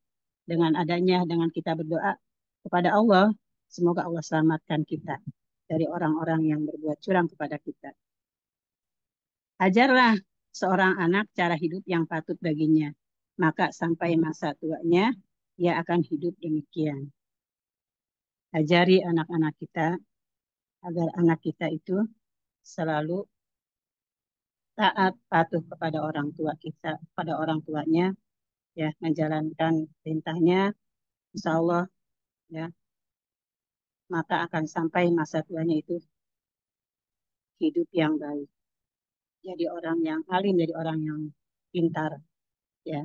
Dengan kita berdoa kepada Allah, semoga Allah selamatkan kita dari orang-orang yang berbuat curang kepada kita. Ajarlah seorang anak cara hidup yang patut baginya, maka sampai masa tuanya ia akan hidup demikian. Ajari anak-anak kita agar anak kita itu selalu taat patuh kepada orang tua kita, pada orang tuanya, ya, menjalankan perintahnya, insya Allah, ya, maka akan sampai masa tuanya itu hidup yang baik. Jadi orang yang alim, jadi orang yang pintar, ya.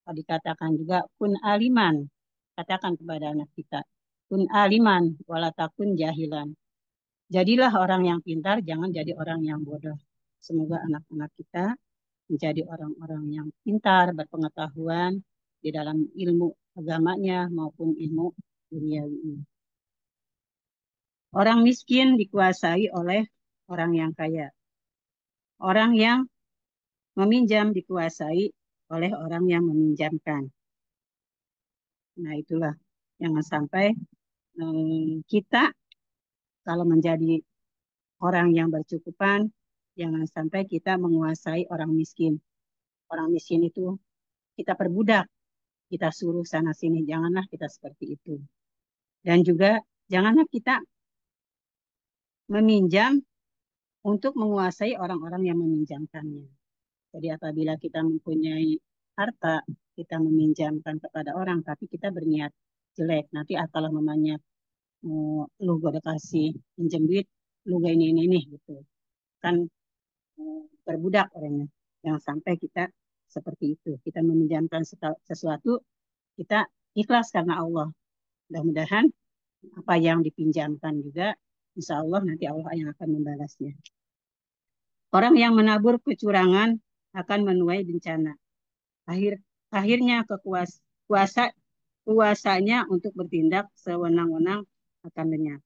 Tadi katakan juga kun aliman, katakan kepada anak kita, kun aliman, walatakun jahilan. Jadilah orang yang pintar, jangan jadi orang yang bodoh. Semoga anak-anak kita menjadi orang-orang yang pintar, berpengetahuan di dalam ilmu agamanya maupun ilmu duniawi. Orang miskin dikuasai oleh orang yang kaya. Orang yang meminjam dikuasai oleh orang yang meminjamkan. Nah, itulah jangan sampai kita kalau menjadi orang yang bercukupan, jangan sampai kita menguasai orang miskin. Orang miskin itu kita perbudak, kita suruh sana sini, janganlah kita seperti itu. Dan juga janganlah kita meminjam untuk menguasai orang-orang yang meminjamkannya. Jadi apabila kita mempunyai harta, kita meminjamkan kepada orang, tapi kita berniat jelek. Nanti kalau mamanya lu gue udah kasih pinjam duit, lu gak ini gitu. Kan berbudak orangnya. Jangan sampai kita seperti itu. Kita meminjamkan sesuatu, kita ikhlas karena Allah. Mudah-mudahan apa yang dipinjamkan juga, insya Allah nanti Allah yang akan membalasnya. Orang yang menabur kecurangan akan menuai bencana. Akhirnya kuasanya untuk bertindak sewenang-wenang akan lenyap.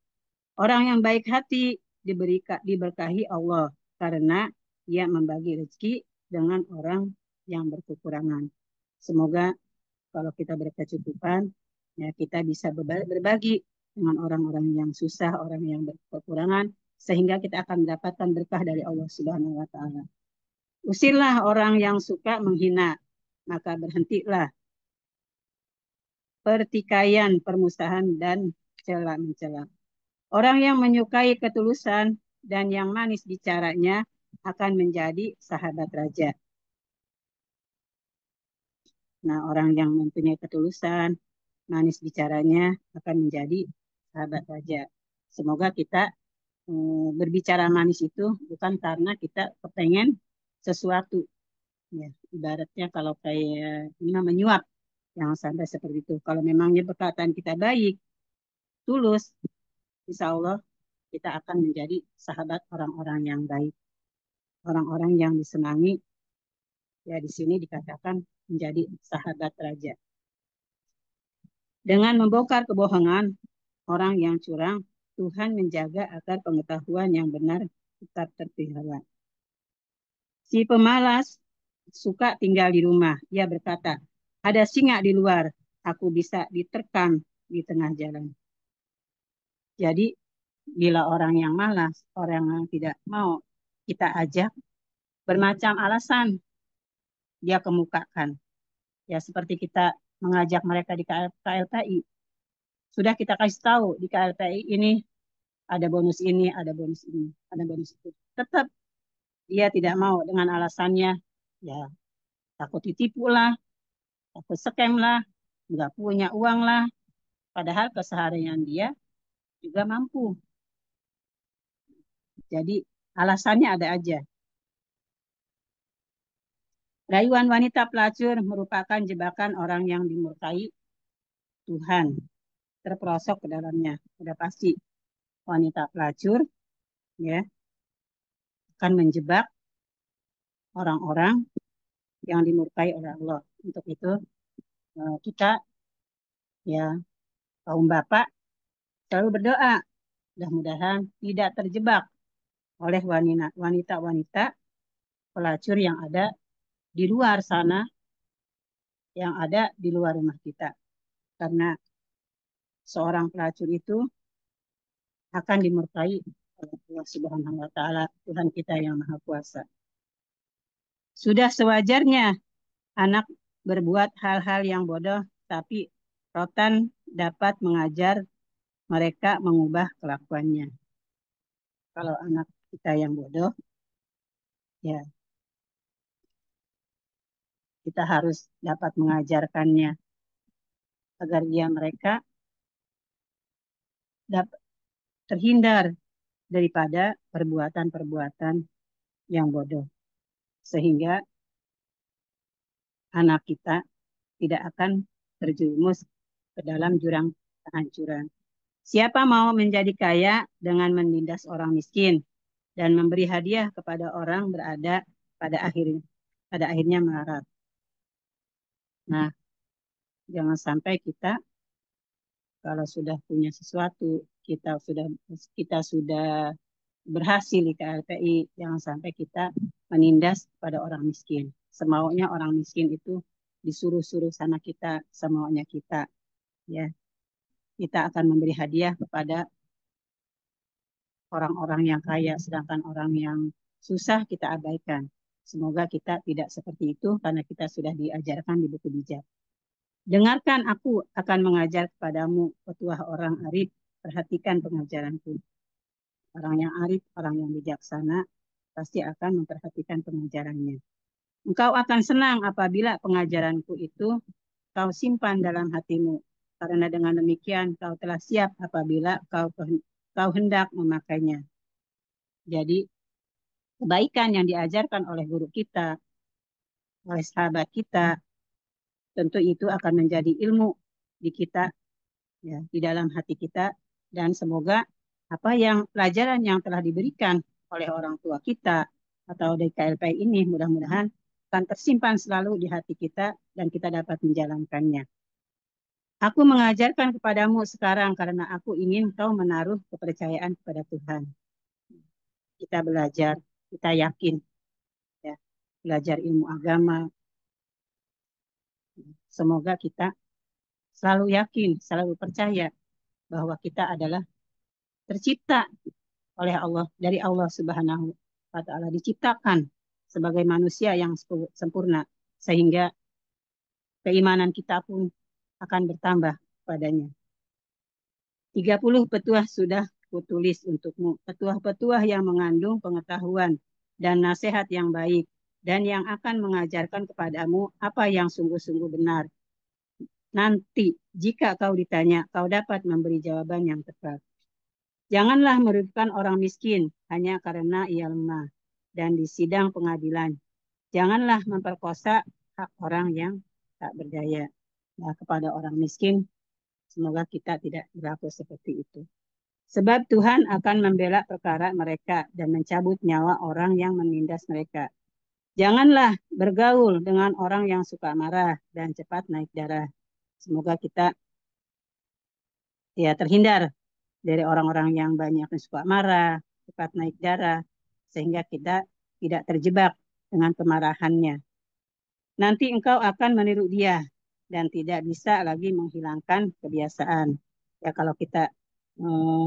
Orang yang baik hati diberkahi Allah karena ia membagi rezeki dengan orang yang berkekurangan. Semoga kalau kita berkecukupan, ya kita bisa berbagi dengan orang-orang yang susah, orang yang berkekurangan, sehingga kita akan mendapatkan berkah dari Allah Subhanahu wa Ta'ala. Usirlah orang yang suka menghina, maka berhentilah pertikaian, permusuhan, dan cela-mencela. Orang yang menyukai ketulusan dan yang manis bicaranya akan menjadi sahabat raja. Nah, orang yang mempunyai ketulusan, manis bicaranya akan menjadi sahabat raja. Semoga kita berbicara manis itu bukan karena kita kepengen sesuatu. Ya, ibaratnya kalau kayak menyuap, jangan sampai seperti itu. Kalau memangnya perkataan kita baik, tulus, insya Allah kita akan menjadi sahabat orang-orang yang baik. Orang-orang yang disenangi, ya di sini dikatakan menjadi sahabat raja. Dengan membongkar kebohongan orang yang curang, Tuhan menjaga agar pengetahuan yang benar tetap terpelihara. Si pemalas suka tinggal di rumah. Ia berkata, ada singa di luar, aku bisa diterkam di tengah jalan. Jadi, bila orang yang malas, orang yang tidak mau kita ajak, bermacam alasan dia kemukakan. Ya, seperti kita mengajak mereka di KLPI. Sudah kita kasih tahu di KLPI ini ada bonus ini, ada bonus ini, ada bonus itu. Tetap dia tidak mau dengan alasannya, ya takut ditipu lah, takut scam lah, nggak punya uang lah. Padahal keseharian dia juga mampu. Jadi alasannya ada aja. Rayuan wanita pelacur merupakan jebakan orang yang dimurkai Tuhan. Terperosok ke dalamnya. Sudah pasti wanita pelacur ya akan menjebak orang-orang yang dimurkai oleh Allah. Untuk itu kita ya kaum bapak selalu berdoa mudah-mudahan tidak terjebak oleh wanita-wanita pelacur yang ada di luar sana, yang ada di luar rumah kita. Karena seorang pelacur itu akan dimurkai oleh Allah Subhanahu wa Ta'ala, Tuhan kita yang Maha Kuasa. Sudah sewajarnya anak berbuat hal-hal yang bodoh, tapi rotan dapat mengajar mereka mengubah kelakuannya. Kalau anak kita yang bodoh, Ya, kita harus dapat mengajarkannya agar mereka dapat terhindar daripada perbuatan-perbuatan yang bodoh. Sehingga anak kita tidak akan terjerumus ke dalam jurang kehancuran. Siapa mau menjadi kaya dengan menindas orang miskin dan memberi hadiah kepada orang berada pada akhirnya melarat. Nah, jangan sampai kita kalau sudah punya sesuatu, kita sudah berhasil di KLPI, jangan sampai kita menindas pada orang miskin. Semaunya orang miskin itu disuruh-suruh sana kita, semaunya kita. Ya, kita akan memberi hadiah kepada orang-orang yang kaya, sedangkan orang yang susah kita abaikan. Semoga kita tidak seperti itu karena kita sudah diajarkan di buku bijak. Dengarkan, aku akan mengajar kepadamu, petuah orang arif, perhatikan pengajaranku. Orang yang arif, orang yang bijaksana, pasti akan memperhatikan pengajarannya. Engkau akan senang apabila pengajaranku itu kau simpan dalam hatimu, karena dengan demikian kau telah siap apabila kau hendak memakainya. Jadi, kebaikan yang diajarkan oleh guru kita, oleh sahabat kita, tentu itu akan menjadi ilmu di kita, ya, di dalam hati kita, dan semoga apa yang pelajaran yang telah diberikan oleh orang tua kita atau dari KLPI ini mudah-mudahan akan tersimpan selalu di hati kita dan kita dapat menjalankannya. Aku mengajarkan kepadamu sekarang karena aku ingin kau menaruh kepercayaan kepada Tuhan. Kita belajar, kita yakin, ya, belajar ilmu agama. Semoga kita selalu yakin, selalu percaya bahwa kita adalah tercipta oleh Allah, dari Allah Subhanahu wa Ta'ala, diciptakan sebagai manusia yang sempurna, sehingga keimanan kita pun akan bertambah padanya. 30 petuah sudah kutulis untukmu, petuah-petuah yang mengandung pengetahuan dan nasihat yang baik, dan yang akan mengajarkan kepadamu apa yang sungguh-sungguh benar. Nanti, jika kau ditanya, kau dapat memberi jawaban yang tepat. Janganlah merugikan orang miskin hanya karena ia lemah dan di sidang pengadilan. Janganlah memperkosa hak orang yang tak berdaya. Nah, kepada orang miskin, semoga kita tidak berlaku seperti itu. Sebab Tuhan akan membela perkara mereka dan mencabut nyawa orang yang menindas mereka. Janganlah bergaul dengan orang yang suka marah dan cepat naik darah. Semoga kita ya terhindar dari orang-orang yang banyak yang suka marah, cepat naik darah, sehingga kita tidak terjebak dengan kemarahannya. Nanti engkau akan meniru dia dan tidak bisa lagi menghilangkan kebiasaan. Ya, kalau kita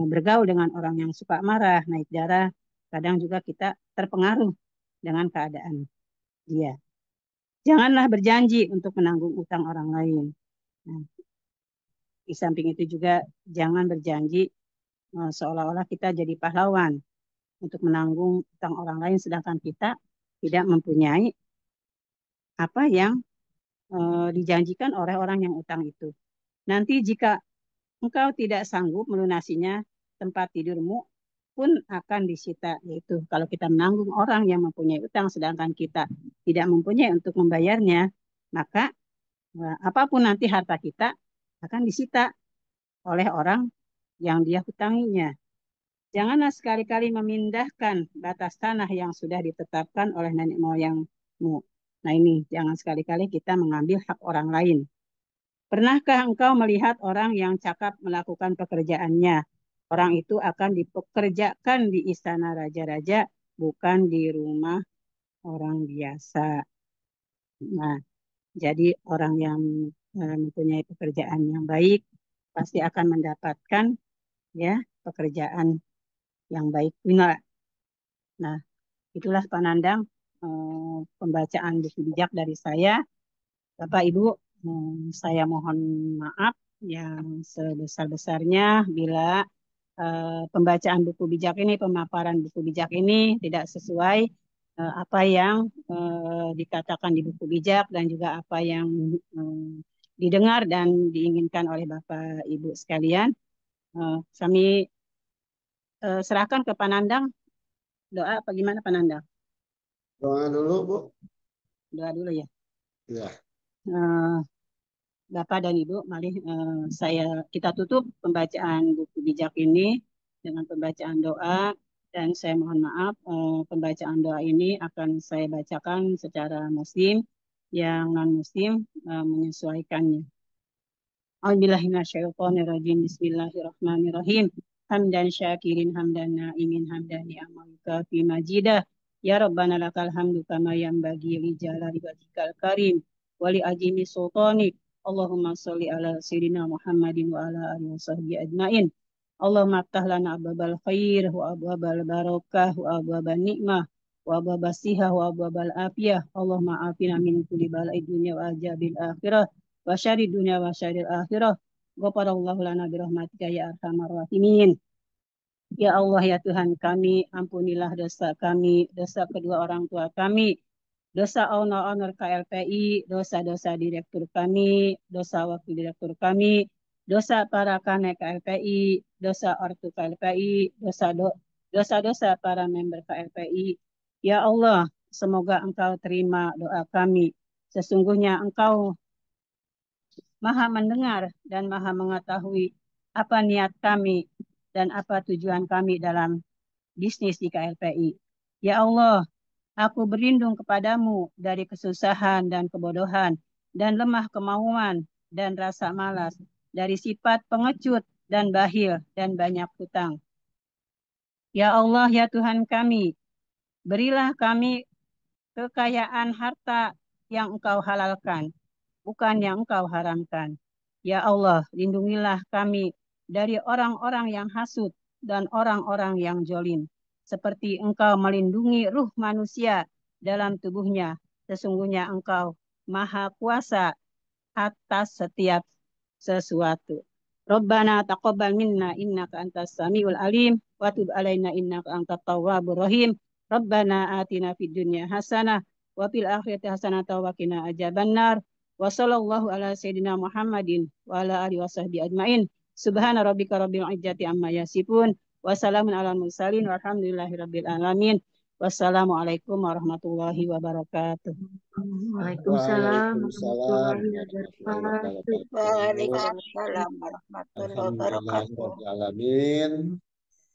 bergaul dengan orang yang suka marah, naik darah, kadang juga kita terpengaruh dengan keadaan dia. Janganlah berjanji untuk menanggung utang orang lain. Nah, di samping itu juga jangan berjanji seolah-olah kita jadi pahlawan untuk menanggung utang orang lain, sedangkan kita tidak mempunyai apa yang dijanjikan oleh orang yang utang itu. Nanti jika engkau tidak sanggup melunasinya, tempat tidurmu pun akan disita. Yaitu kalau kita menanggung orang yang mempunyai utang, sedangkan kita tidak mempunyai untuk membayarnya, maka apapun nanti harta kita akan disita oleh orang yang dia hutanginya. Janganlah sekali-kali memindahkan batas tanah yang sudah ditetapkan oleh nenek moyangmu. Nah ini, jangan sekali-kali kita mengambil hak orang lain. Pernahkah engkau melihat orang yang cakap melakukan pekerjaannya? Orang itu akan dipekerjakan di istana raja-raja, bukan di rumah orang biasa. Nah, jadi orang yang mempunyai pekerjaan yang baik pasti akan mendapatkan ya pekerjaan yang baik pula. Nah, itulah Panandang pembacaan buku bijak dari saya. Bapak Ibu, saya mohon maaf yang sebesar-besarnya bila pembacaan buku bijak ini, pemaparan buku bijak ini tidak sesuai apa yang dikatakan di buku bijak dan juga apa yang didengar dan diinginkan oleh Bapak Ibu sekalian. Kami serahkan ke Panandang doa apa gimana Panandang? Doa dulu, Bu. Doa dulu ya. Ya. Eh, Bapak dan Ibu, mari kita tutup pembacaan buku bijak ini dengan pembacaan doa dan saya mohon maaf pembacaan doa ini akan saya bacakan secara muslim yang non muslim menyesuaikannya. A'udzubillahiminasyaitonirrajim. Bismillahirrahmanirrahim. Hamdan syakirin hamdan na'imin hamdan ni'amaka fi majidah. Ya Rabbana lakal hamdu kama yanbaghi li jalali wajhikal karim wa li ajimi sultanik. Allahumma sholli ala sayyidina Muhammadin wa ala alihi wasahbihi ajmain. Allahumma aftah lana abwabal khair wa abwabal barakah wa abwabal nikmah wa abwabal sihah wa abwabal afiyah. Allahumma afina min kulli bala'i dunya wa ajabil akhirah wa syari dunya wa syaril akhirah. Ghafarallahu lana birahmatika ya arhamar rahimin. Ya Allah ya Tuhan kami, ampunilah dosa kami, dosa kedua orang tua kami, dosa owner-owner KLPI, dosa-dosa direktur kami, dosa wakil direktur kami, dosa para kanek KLPI, dosa ortu KLPI, dosa-dosa para member KLPI. Ya Allah, semoga Engkau terima doa kami. Sesungguhnya Engkau Maha mendengar dan Maha mengetahui apa niat kami dan apa tujuan kami dalam bisnis di KLPI. Ya Allah, aku berlindung kepadamu dari kesusahan dan kebodohan dan lemah kemauan dan rasa malas, dari sifat pengecut dan bakhil dan banyak hutang. Ya Allah, ya Tuhan kami, berilah kami kekayaan harta yang Engkau halalkan, bukan yang Engkau haramkan. Ya Allah, lindungilah kami dari orang-orang yang hasut dan orang-orang yang jolim. Seperti Engkau melindungi ruh manusia dalam tubuhnya. Sesungguhnya Engkau Maha Kuasa atas setiap sesuatu. Rabbana taqabbal minna innaka antas samiul alim wa tub alaina innaka antat tawwabur rahim. Rabbana atina fid dunya hasanah wa fil akhirati hasanah wa qina adzabannar. Wa sallallahu ala sayyidina Muhammadin wa ala alihi wasahbihi ajmain. Subhana rabbika rabbil izzati amma yasifun wa salamun alal mursalin walhamdulillahi rabbil alamin. Wassalamualaikum warahmatullahi wabarakatuh. Waalaikumsalam Waalaikumsalam warahmatullahi wabarakatuh. Waalaikumsalam warahmatullahi wabarakatuh. Alhamdulillahirrahmanirrahim.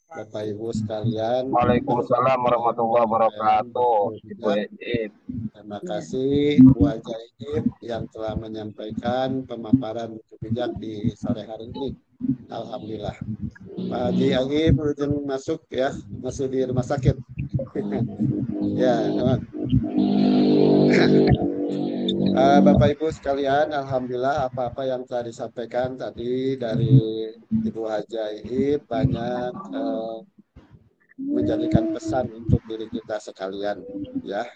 Bapak Ibu sekalian, Waalaikumsalam warahmatullahi wabarakatuh. Ibu Ejib. terima kasih Bu Ajaib yang telah menyampaikan pemaparan buku bijak di sore hari ini. Alhamdulillah. Pak Haji Aib izin masuk ya, masih di rumah sakit. Ya, teman. Bapak Ibu sekalian, alhamdulillah apa-apa yang telah disampaikan tadi dari Ibu Haji Aib banyak menjadikan pesan untuk diri kita sekalian ya.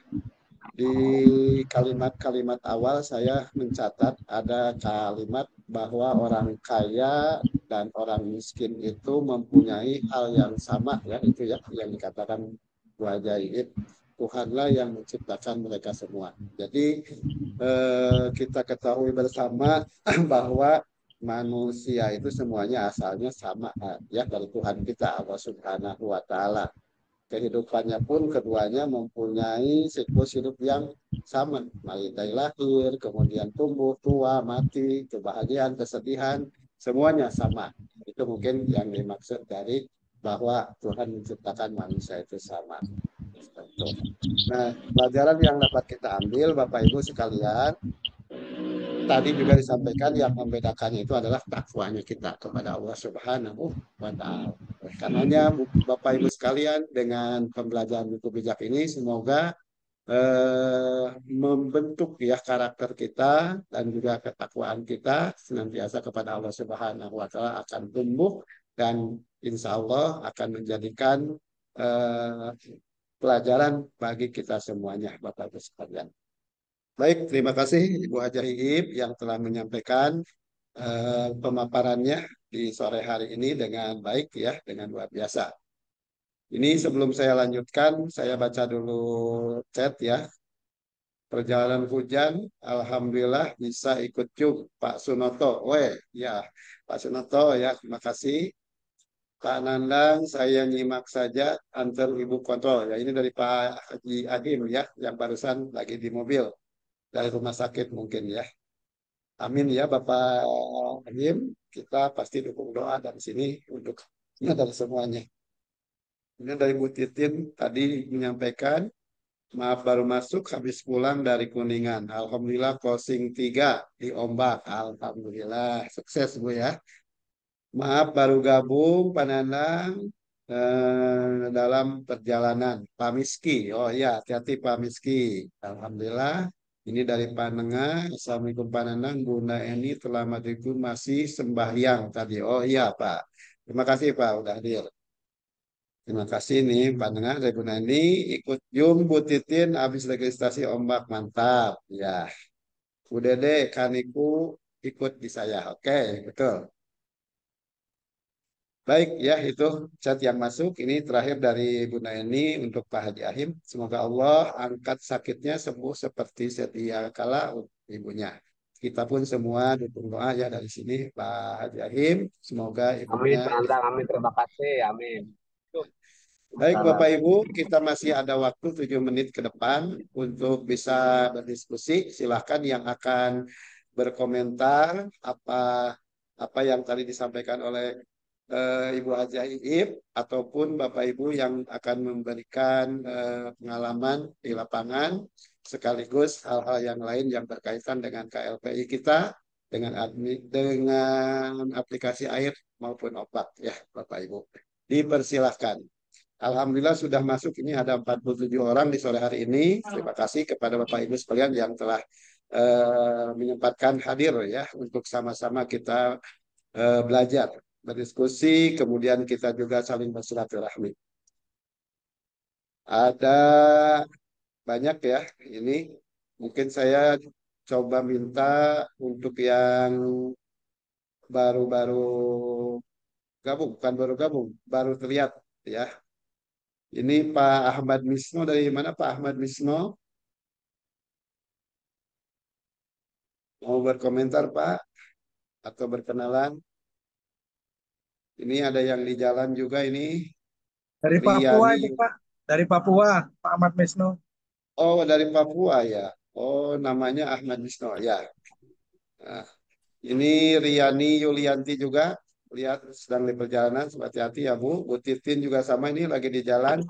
Di kalimat-kalimat awal saya mencatat ada kalimat bahwa orang kaya dan orang miskin itu mempunyai hal yang sama ya, itu ya yang dikatakan Bu Ajaib. Tuhanlah yang menciptakan mereka semua. Jadi kita ketahui bersama bahwa manusia itu semuanya asalnya sama ya dari Tuhan kita Allah Subhanahu wa taala. Kehidupannya pun keduanya mempunyai siklus hidup yang sama, mulai dari lahir, kemudian tumbuh, tua, mati, kebahagiaan, kesedihan, semuanya sama. Itu mungkin yang dimaksud dari bahwa Tuhan menciptakan manusia itu sama. Nah, pelajaran yang dapat kita ambil, Bapak Ibu sekalian, tadi juga disampaikan yang membedakannya itu adalah takwanya kita kepada Allah Subhanahu wa taala. Karenanya Bapak Ibu sekalian, dengan pembelajaran buku bijak ini semoga membentuk ya karakter kita dan juga ketakwaan kita senantiasa kepada Allah Subhanahu wa taala akan tumbuh dan insya Allah akan menjadikan pelajaran bagi kita semuanya, Bapak Ibu sekalian. Baik, terima kasih Ibu Hajar Iib yang telah menyampaikan pemaparannya di sore hari ini dengan baik ya, dengan luar biasa. Ini sebelum saya lanjutkan, saya baca dulu chat ya. Perjalanan hujan, alhamdulillah bisa ikut Jum, Pak Sunoto. Weh, ya, Pak Sunoto ya, terima kasih. Pak Nandang, saya nyimak saja antar Ibu kontrol. Ya, ini dari Pak Haji Agim ya, yang barusan lagi di mobil dari rumah sakit mungkin ya. Amin ya Bapak Agim, kita pasti dukung doa dari sini untuk dari semuanya. Ini dari Bu Titin tadi menyampaikan, maaf baru masuk habis pulang dari Kuningan. Alhamdulillah closing 3 di Ombak. Alhamdulillah sukses Bu ya. Maaf baru gabung Pak Nanang dalam perjalanan. Pak Miski. Oh iya hati-hati Pak Miski. Alhamdulillah. Ini dari Pak Nengah. Assalamualaikum Pak Nanang. Bunda Eni telah madriku masih sembahyang tadi. Oh iya Pak. Terima kasih Pak udah hadir. Terima kasih nih Pak Nengah dari Bu Nani ikut Jum Bu Titin habis registrasi Ombak mantap ya. Bu Dede Kaniku ikut di saya. Oke, betul. Baik ya itu chat yang masuk. Ini terakhir dari Bu Nani untuk Pak Haji Ahim. Semoga Allah angkat sakitnya sembuh seperti sedia kala ibunya. Kita pun semua dukung doa ya dari sini Pak Haji Ahim. Semoga Amin, ibunya. Pak Nandang. Amin. Terima kasih. Amin. Baik Bapak Ibu, kita masih ada waktu 7 menit ke depan untuk bisa berdiskusi. Silahkan yang akan berkomentar apa yang tadi disampaikan oleh Ibu Haja Iib ataupun Bapak Ibu yang akan memberikan pengalaman di lapangan sekaligus hal-hal yang lain yang berkaitan dengan KLPI kita dengan aplikasi air maupun obat ya Bapak Ibu. Dipersilahkan. Alhamdulillah sudah masuk ini ada 47 orang di sore hari ini. Terima kasih kepada Bapak Ibu sekalian yang telah menyempatkan hadir ya untuk sama-sama kita belajar, berdiskusi, kemudian kita juga saling bersilaturahmi. Ada banyak ya ini. Mungkin saya coba minta untuk yang baru-baru gabung, bukan baru gabung, baru terlihat ya. Ini Pak Ahmad Misno dari mana Pak Ahmad Misno? Mau berkomentar Pak? Atau berkenalan? Ini ada yang di jalan juga ini. Dari Papua Riani. itu Pak. Dari Papua, Pak Ahmad Misno. Oh dari Papua ya. Oh namanya Ahmad Misno ya. Nah, ini Riani Yulianti juga. Lihat sedang di perjalanan. Hati-hati ya Bu. Bu Titin juga sama ini lagi di jalan.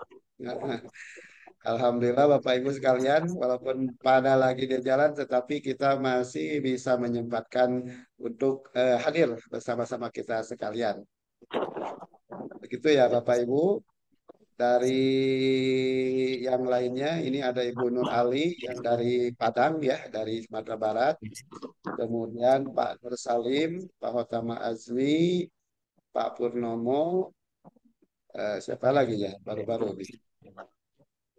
Alhamdulillah Bapak Ibu sekalian, walaupun pada lagi di jalan, tetapi kita masih bisa menyempatkan untuk hadir bersama-sama kita sekalian. Begitu ya Bapak Ibu. Dari yang lainnya, ini ada Ibu Nur Ali yang dari Padang ya, dari Sumatera Barat. Kemudian Pak Nur Salim, Pak Hotama Azmi, Pak Purnomo, siapa lagi ya, baru-baru ini.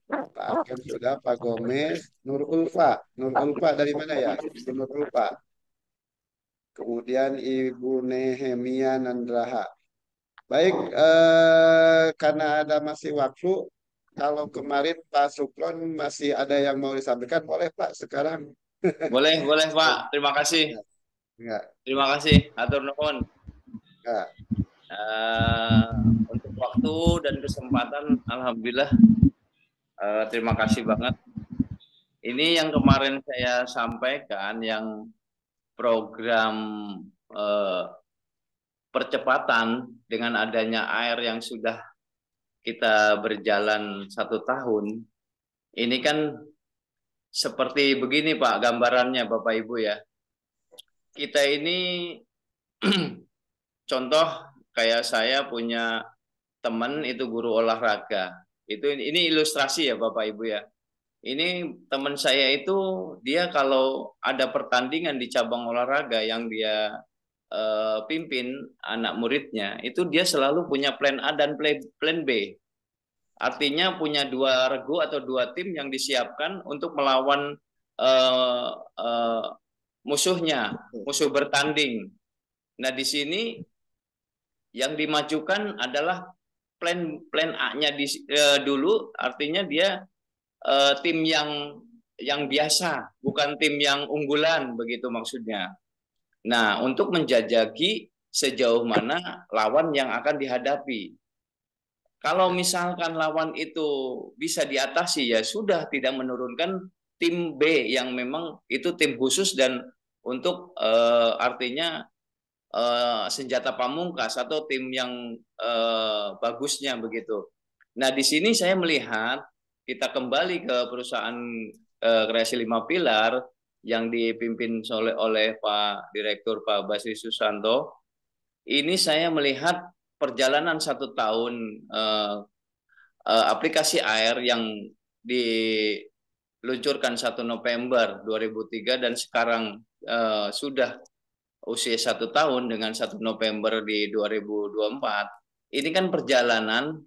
Pak Akem sudah, Pak Gomez, Nur Ulfa. Nur Ulfa dari mana ya? Ibu Nur Ulfa. Kemudian Ibu Nehemia Nandraha. Baik, karena ada masih waktu, kalau kemarin Pak Sukron masih ada yang mau disampaikan, boleh Pak sekarang. Boleh Pak. Terima kasih. Enggak. Terima kasih. Atur nuhun. Enggak. Untuk waktu dan kesempatan, alhamdulillah. Terima kasih banget. Ini yang kemarin saya sampaikan, yang program percepatan dengan adanya air yang sudah kita berjalan 1 tahun. Ini kan seperti begini Pak gambarannya Bapak Ibu ya. Kita ini contoh kayak saya punya teman itu guru olahraga. Ini ilustrasi ya Bapak Ibu ya. Ini teman saya itu dia kalau ada pertandingan di cabang olahraga yang dia pimpin anak muridnya, itu dia selalu punya plan A dan plan B. Artinya punya 2 regu atau 2 tim yang disiapkan untuk melawan musuhnya, musuh bertanding. Nah di sini yang dimajukan adalah plan A-nya dulu, artinya dia tim yang biasa, bukan tim yang unggulan, begitu maksudnya. Nah, untuk menjajaki sejauh mana lawan yang akan dihadapi. Kalau misalkan lawan itu bisa diatasi, ya sudah, tidak menurunkan tim B yang memang itu tim khusus dan untuk artinya senjata pamungkas atau tim yang bagusnya begitu. Nah, di sini saya melihat kita kembali ke perusahaan Kreasi 5 Pilar yang dipimpin oleh Pak Direktur Pak Basri Susanto. Ini saya melihat perjalanan 1 tahun aplikasi AIR yang diluncurkan 1 November 2003 dan sekarang sudah usia 1 tahun dengan 1 November di 2024. Ini kan perjalanan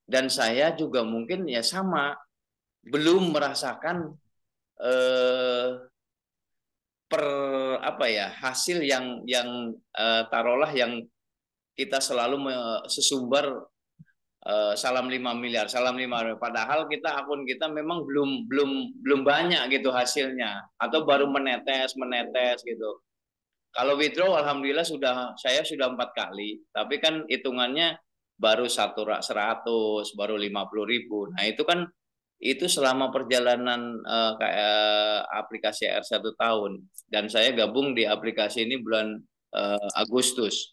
dan saya juga mungkin ya sama belum merasakan hasil yang taruhlah yang kita selalu sesumber salam 5 miliar, padahal akun kita memang belum banyak gitu hasilnya atau baru menetes gitu. Kalau withdraw alhamdulillah saya sudah 4 kali, tapi kan hitungannya baru 100, baru 50.000. Nah, itu selama perjalanan aplikasi AIR 1 tahun dan saya gabung di aplikasi ini bulan Agustus.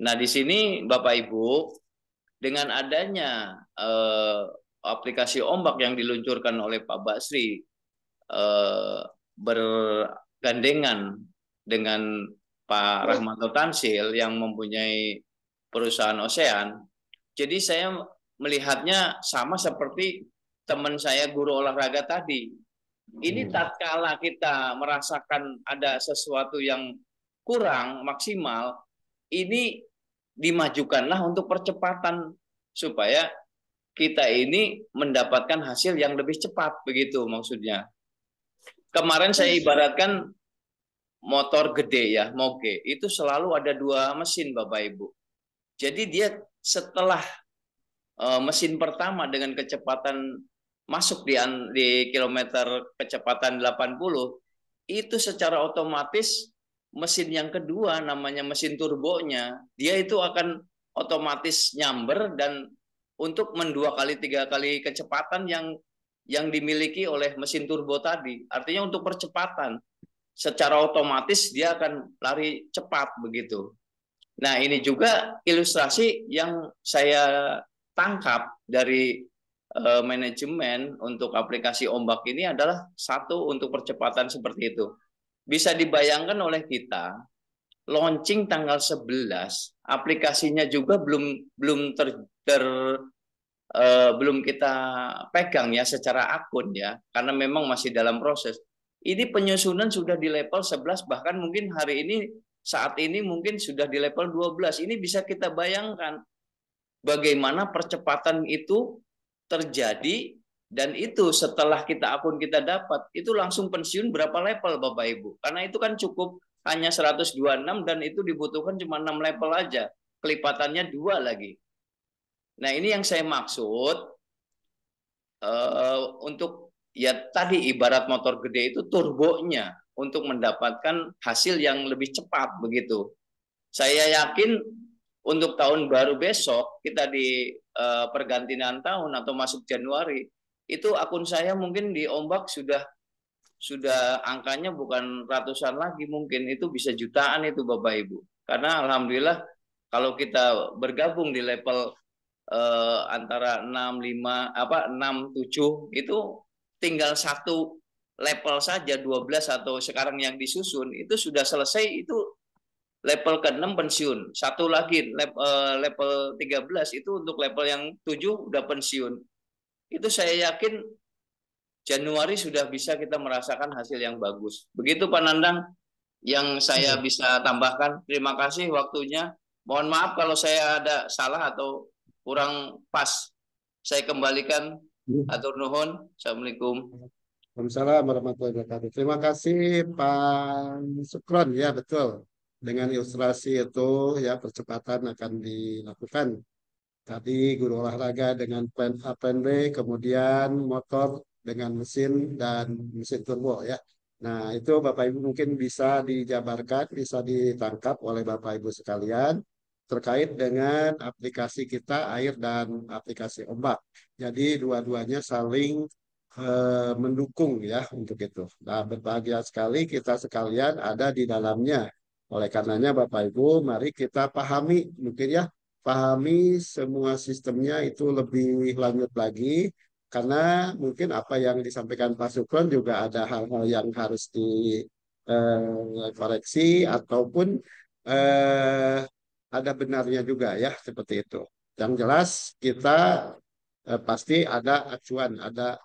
Nah, di sini Bapak Ibu, dengan adanya aplikasi ombak yang diluncurkan oleh Pak Basri bergandengan dengan Pak Rahmanto Tansil yang mempunyai perusahaan Ocean, jadi saya melihatnya sama seperti teman saya guru olahraga tadi. Ini tatkala kita merasakan ada sesuatu yang kurang maksimal, ini dimajukanlah untuk percepatan supaya kita ini mendapatkan hasil yang lebih cepat, begitu maksudnya. Kemarin saya ibaratkan motor gede ya, moge, itu selalu ada 2 mesin Bapak Ibu. Jadi dia setelah mesin pertama dengan kecepatan masuk di kilometer kecepatan 80, itu secara otomatis mesin yang kedua namanya mesin turbonya, dia itu akan otomatis nyamber dan untuk 2 kali 3 kali kecepatan yang dimiliki oleh mesin turbo tadi. Artinya untuk percepatan secara otomatis dia akan lari cepat begitu. Nah, ini juga ilustrasi yang saya tangkap dari manajemen untuk aplikasi ombak ini adalah satu untuk percepatan seperti itu. Bisa dibayangkan oleh kita, launching tanggal 11, aplikasinya juga belum kita pegang ya secara akun ya, karena memang masih dalam proses. Ini penyusunan sudah di level 11, bahkan mungkin hari ini saat ini mungkin sudah di level 12. Ini bisa kita bayangkan bagaimana percepatan itu terjadi, dan itu setelah akun kita dapat, itu langsung pensiun berapa level Bapak Ibu. Karena itu kan cukup hanya 126 dan itu dibutuhkan cuma 6 level aja. Kelipatannya 2 lagi. Nah, ini yang saya maksud untuk ya tadi ibarat motor gede itu turbonya untuk mendapatkan hasil yang lebih cepat begitu. Saya yakin untuk tahun baru besok kita di pergantian tahun atau masuk Januari, itu akun saya mungkin di ombak sudah angkanya bukan ratusan lagi, mungkin itu bisa jutaan itu Bapak Ibu. Karena alhamdulillah kalau kita bergabung di level antara 6, 7 itu tinggal 1 level saja, 12 atau sekarang yang disusun itu sudah selesai, itu level ke-6 pensiun. 1 lagi level 13 itu untuk level yang 7 udah pensiun. Itu saya yakin Januari sudah bisa kita merasakan hasil yang bagus. Begitu Pak Nandang yang saya bisa tambahkan. Terima kasih waktunya. Mohon maaf kalau saya ada salah atau kurang pas. Saya kembalikan. Atur nuhun. Assalamualaikum. Waalaikumsalam warahmatullahi wabarakatuh. Terima kasih Pak Sukron, ya betul. Dengan ilustrasi itu ya percepatan akan dilakukan Tadi guru olahraga dengan plan A, plan B, kemudian motor dengan mesin dan mesin turbo ya. Nah, itu Bapak Ibu mungkin bisa dijabarkan, bisa ditangkap oleh Bapak Ibu sekalian terkait dengan aplikasi kita air dan aplikasi ombak. Jadi dua-duanya saling mendukung ya untuk itu. Nah, berbahagia sekali kita sekalian ada di dalamnya. Oleh karenanya Bapak Ibu, mari kita pahami mungkin ya, pahami semua sistemnya itu lebih lanjut lagi karena mungkin apa yang disampaikan Pak Sukron juga ada hal-hal yang harus dikoreksi ataupun eh, ada benarnya juga ya seperti itu. Yang jelas kita pasti ada acuan, ada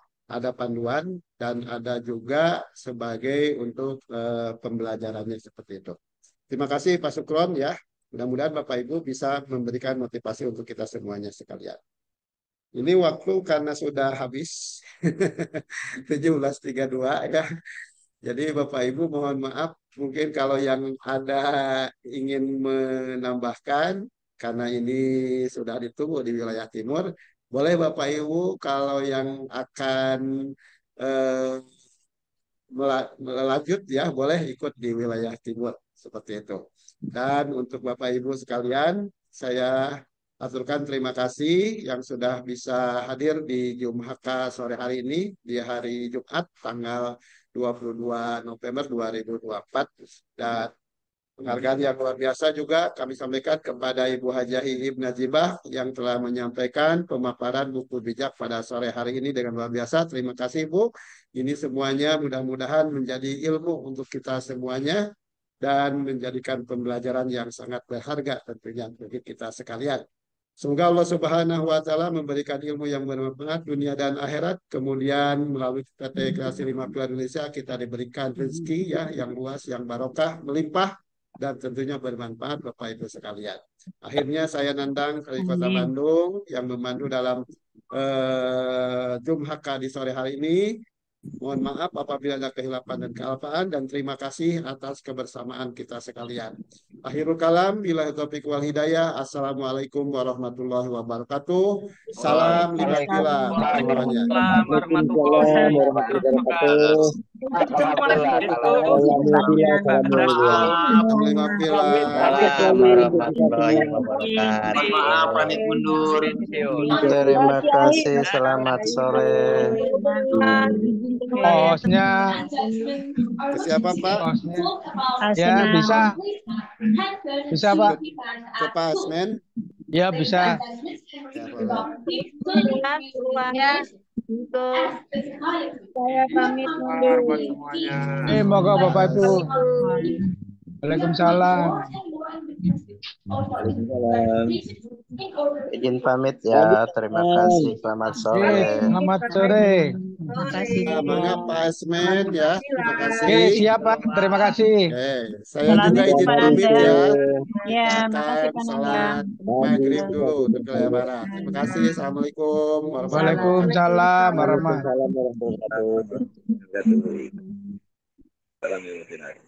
panduan dan ada juga sebagai untuk pembelajarannya seperti itu. Terima kasih Pak Sukron ya. Mudah-mudahan Bapak Ibu bisa memberikan motivasi untuk kita semuanya sekalian. Ini waktu karena sudah habis 17.32 ya. Jadi Bapak Ibu mohon maaf mungkin kalau yang ada ingin menambahkan karena ini sudah ditunggu di wilayah timur, boleh Bapak Ibu kalau yang akan melanjut ya boleh ikut di wilayah timur seperti itu. Dan untuk Bapak Ibu sekalian, saya aturkan terima kasih yang sudah bisa hadir di Jumhaka sore hari ini di hari Jumat tanggal 22 November 2024 dan penghargaan yang luar biasa juga kami sampaikan kepada Ibu Hajah Ihib Najibah yang telah menyampaikan pemaparan buku bijak pada sore hari ini dengan luar biasa. Terima kasih Bu. Ini semuanya mudah-mudahan menjadi ilmu untuk kita semuanya dan menjadikan pembelajaran yang sangat berharga tentunya bagi kita sekalian. Semoga Allah Subhanahu wa Ta'ala memberikan ilmu yang bermanfaat dunia dan akhirat. Kemudian melalui PT Kreasi 5 Pilar Indonesia kita diberikan rezeki ya yang luas, yang barokah, melimpah dan tentunya bermanfaat Bapak Ibu sekalian. Akhirnya saya Nandang dari Kota Bandung yang memandu dalam Jumhaka di sore hari ini. Mohon maaf apabila ada kehilapan dan kealpaan dan terima kasih atas kebersamaan kita sekalian. Akhirul kalam, billahi taufiq wal hidayah. Assalamualaikum warahmatullahi wabarakatuh. Salam lima pilar semuanya. Waalaikumsalam warahmatullahi wabarakatuh. Lima pilar. Warahmatullahi wabarakatuh. Maaf, pamit mundur. Terima kasih. Selamat sore. Hostnya, Ke siapa Pak? hostnya. Ya bisa, bisa Pak. Ke Pak Asmen. Ya bisa. Ya, boleh. Ya, saya pamit mundur. Moga Bapak Ibu. Waalaikumsalam. Izin pamit ya. Terima kasih. Selamat sore. Selamat sore. Terima kasih. Semuanya Pak Asmen ya. Terima kasih. Siap Pak. Terima kasih. Saya juga izin pamit ya. Ya, makasih Pak Salat maghrib dulu untuk wilayah barat. Terima kasih. Assalamualaikum Waalaikumsalam warahmatullahi wabarakatuh. Waalaikumsalam warahmatullahi wabarakatuh. Salam